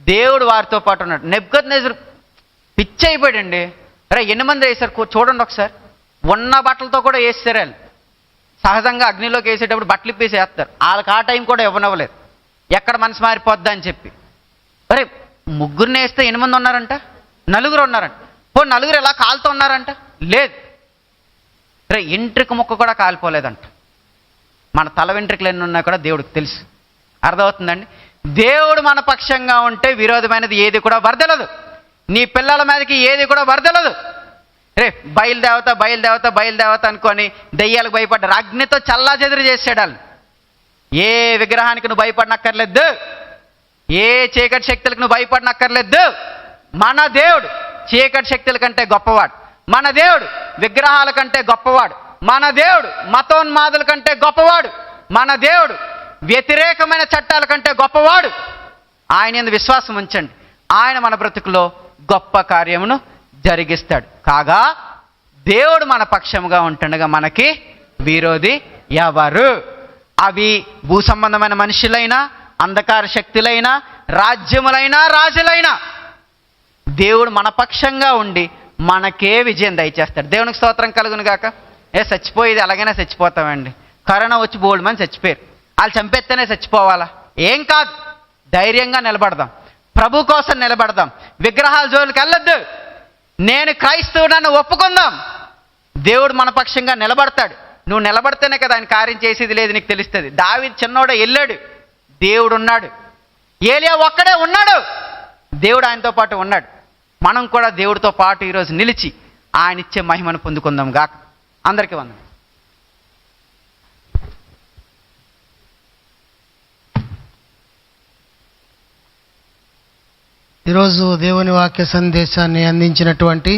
దేవుడు వారితో పాటు ఉన్నాడు. నెబుకద్నెజరు పిచ్చి అయిపోయాడండి. అరే ఎన్ని మంది వేశారు చూడండి ఒకసారి. ఉన్న బట్టలతో కూడా వేస్తారు వాళ్ళు. సహజంగా అగ్నిలోకి వేసేటప్పుడు బట్టలు ఇప్పేసి వేస్తారు. వాళ్ళకి ఆ టైం కూడా ఇవ్వనవ్వలేదు, ఎక్కడ మనసు మారిపోద్దా అని చెప్పి. అరే ముగ్గురిని వేస్తే 8 మంది ఉన్నారంట, 4 ఉన్నారంట. నలుగురు ఎలా కాలుతో ఉన్నారంట? లేదు. రే ఎంట్రిక ముక్క కూడా కాలిపోలేదంట. మన తల వెంట్రికలు ఎన్ని ఉన్నా కూడా దేవుడికి తెలుసు. అర్థమవుతుందండి? దేవుడు మన పక్షంగా ఉంటే విరోధమైనది ఏది కూడా వర్దలదు. నీ పిల్లల మీదకి ఏది కూడా వర్దలదు. రే బయలుదేవత అనుకొని దెయ్యాలకు భయపడ్డారు, అగ్నితో చల్లా చెదురు చేసాడు వాళ్ళు. ఏ విగ్రహానికి నువ్వు భయపడనక్కర్లేదు, ఏ చీకటి శక్తులకు నువ్వు భయపడనక్కర్లేదు. మన దేవుడు చీకటి శక్తుల కంటే గొప్పవాడు, మన దేవుడు విగ్రహాల కంటే గొప్పవాడు, మన దేవుడు మతోన్మాదుల కంటే గొప్పవాడు, మన దేవుడు వ్యతిరేకమైన చట్టాల కంటే గొప్పవాడు. ఆయన యందు విశ్వాసం ఉంచండి, ఆయన మన బ్రతుకులో గొప్ప కార్యమును జరిగిస్తాడు. కాగా దేవుడు మన పక్షముగా ఉంటుండగా మనకి విరోధి ఎవరు? అవి భూ సంబంధమైన మనుషులైనా, అంధకార శక్తులైనా, రాజ్యములైనా, రాజులైనా దేవుడు మన పక్షంగా ఉండి మనకే విజయం దయచేస్తాడు. దేవునికి స్తోత్రం కలుగును గాక. చచ్చిపోయేది అలాగైనా చచ్చిపోతామండి. కరోనా వచ్చి బోల్డ్ మంది చచ్చిపోయారు, వాళ్ళు చంపేస్తేనే చచ్చిపోవాలా? ఏం కాదు, ధైర్యంగా నిలబడదాం, ప్రభు కోసం నిలబడదాం, విగ్రహాల జోలికి వెళ్ళొద్దు. నేను క్రైస్తవుడని ఒప్పుకుందాం. దేవుడు మన పక్షంగా నిలబడతాడు. నువ్వు నిలబడితేనే కదా ఆయన కార్యం చేసేది లేదు నీకు తెలుస్తుంది. దావీదు చిన్నోడే వెళ్ళాడు, దేవుడు ఉన్నాడు. ఏలియా ఒక్కడే ఉన్నాడు, దేవుడు ఆయనతో పాటు ఉన్నాడు. మనం కూడా దేవుడితో పాటు ఈరోజు నిలిచి ఆయన ఇచ్చే మహిమను పొందుకుందాం గాక. అందరికీ వందనాలు. ఈరోజు దేవుని వాక్య సందేశాన్ని అందించినటువంటి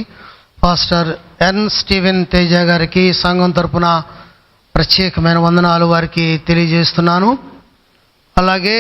పాస్టర్ ఎన్ స్టీవెన్ తేజ గారికి సంఘం తరపున ప్రత్యేకమైన వందనాలు వారికి తెలియజేస్తున్నాను. అలాగే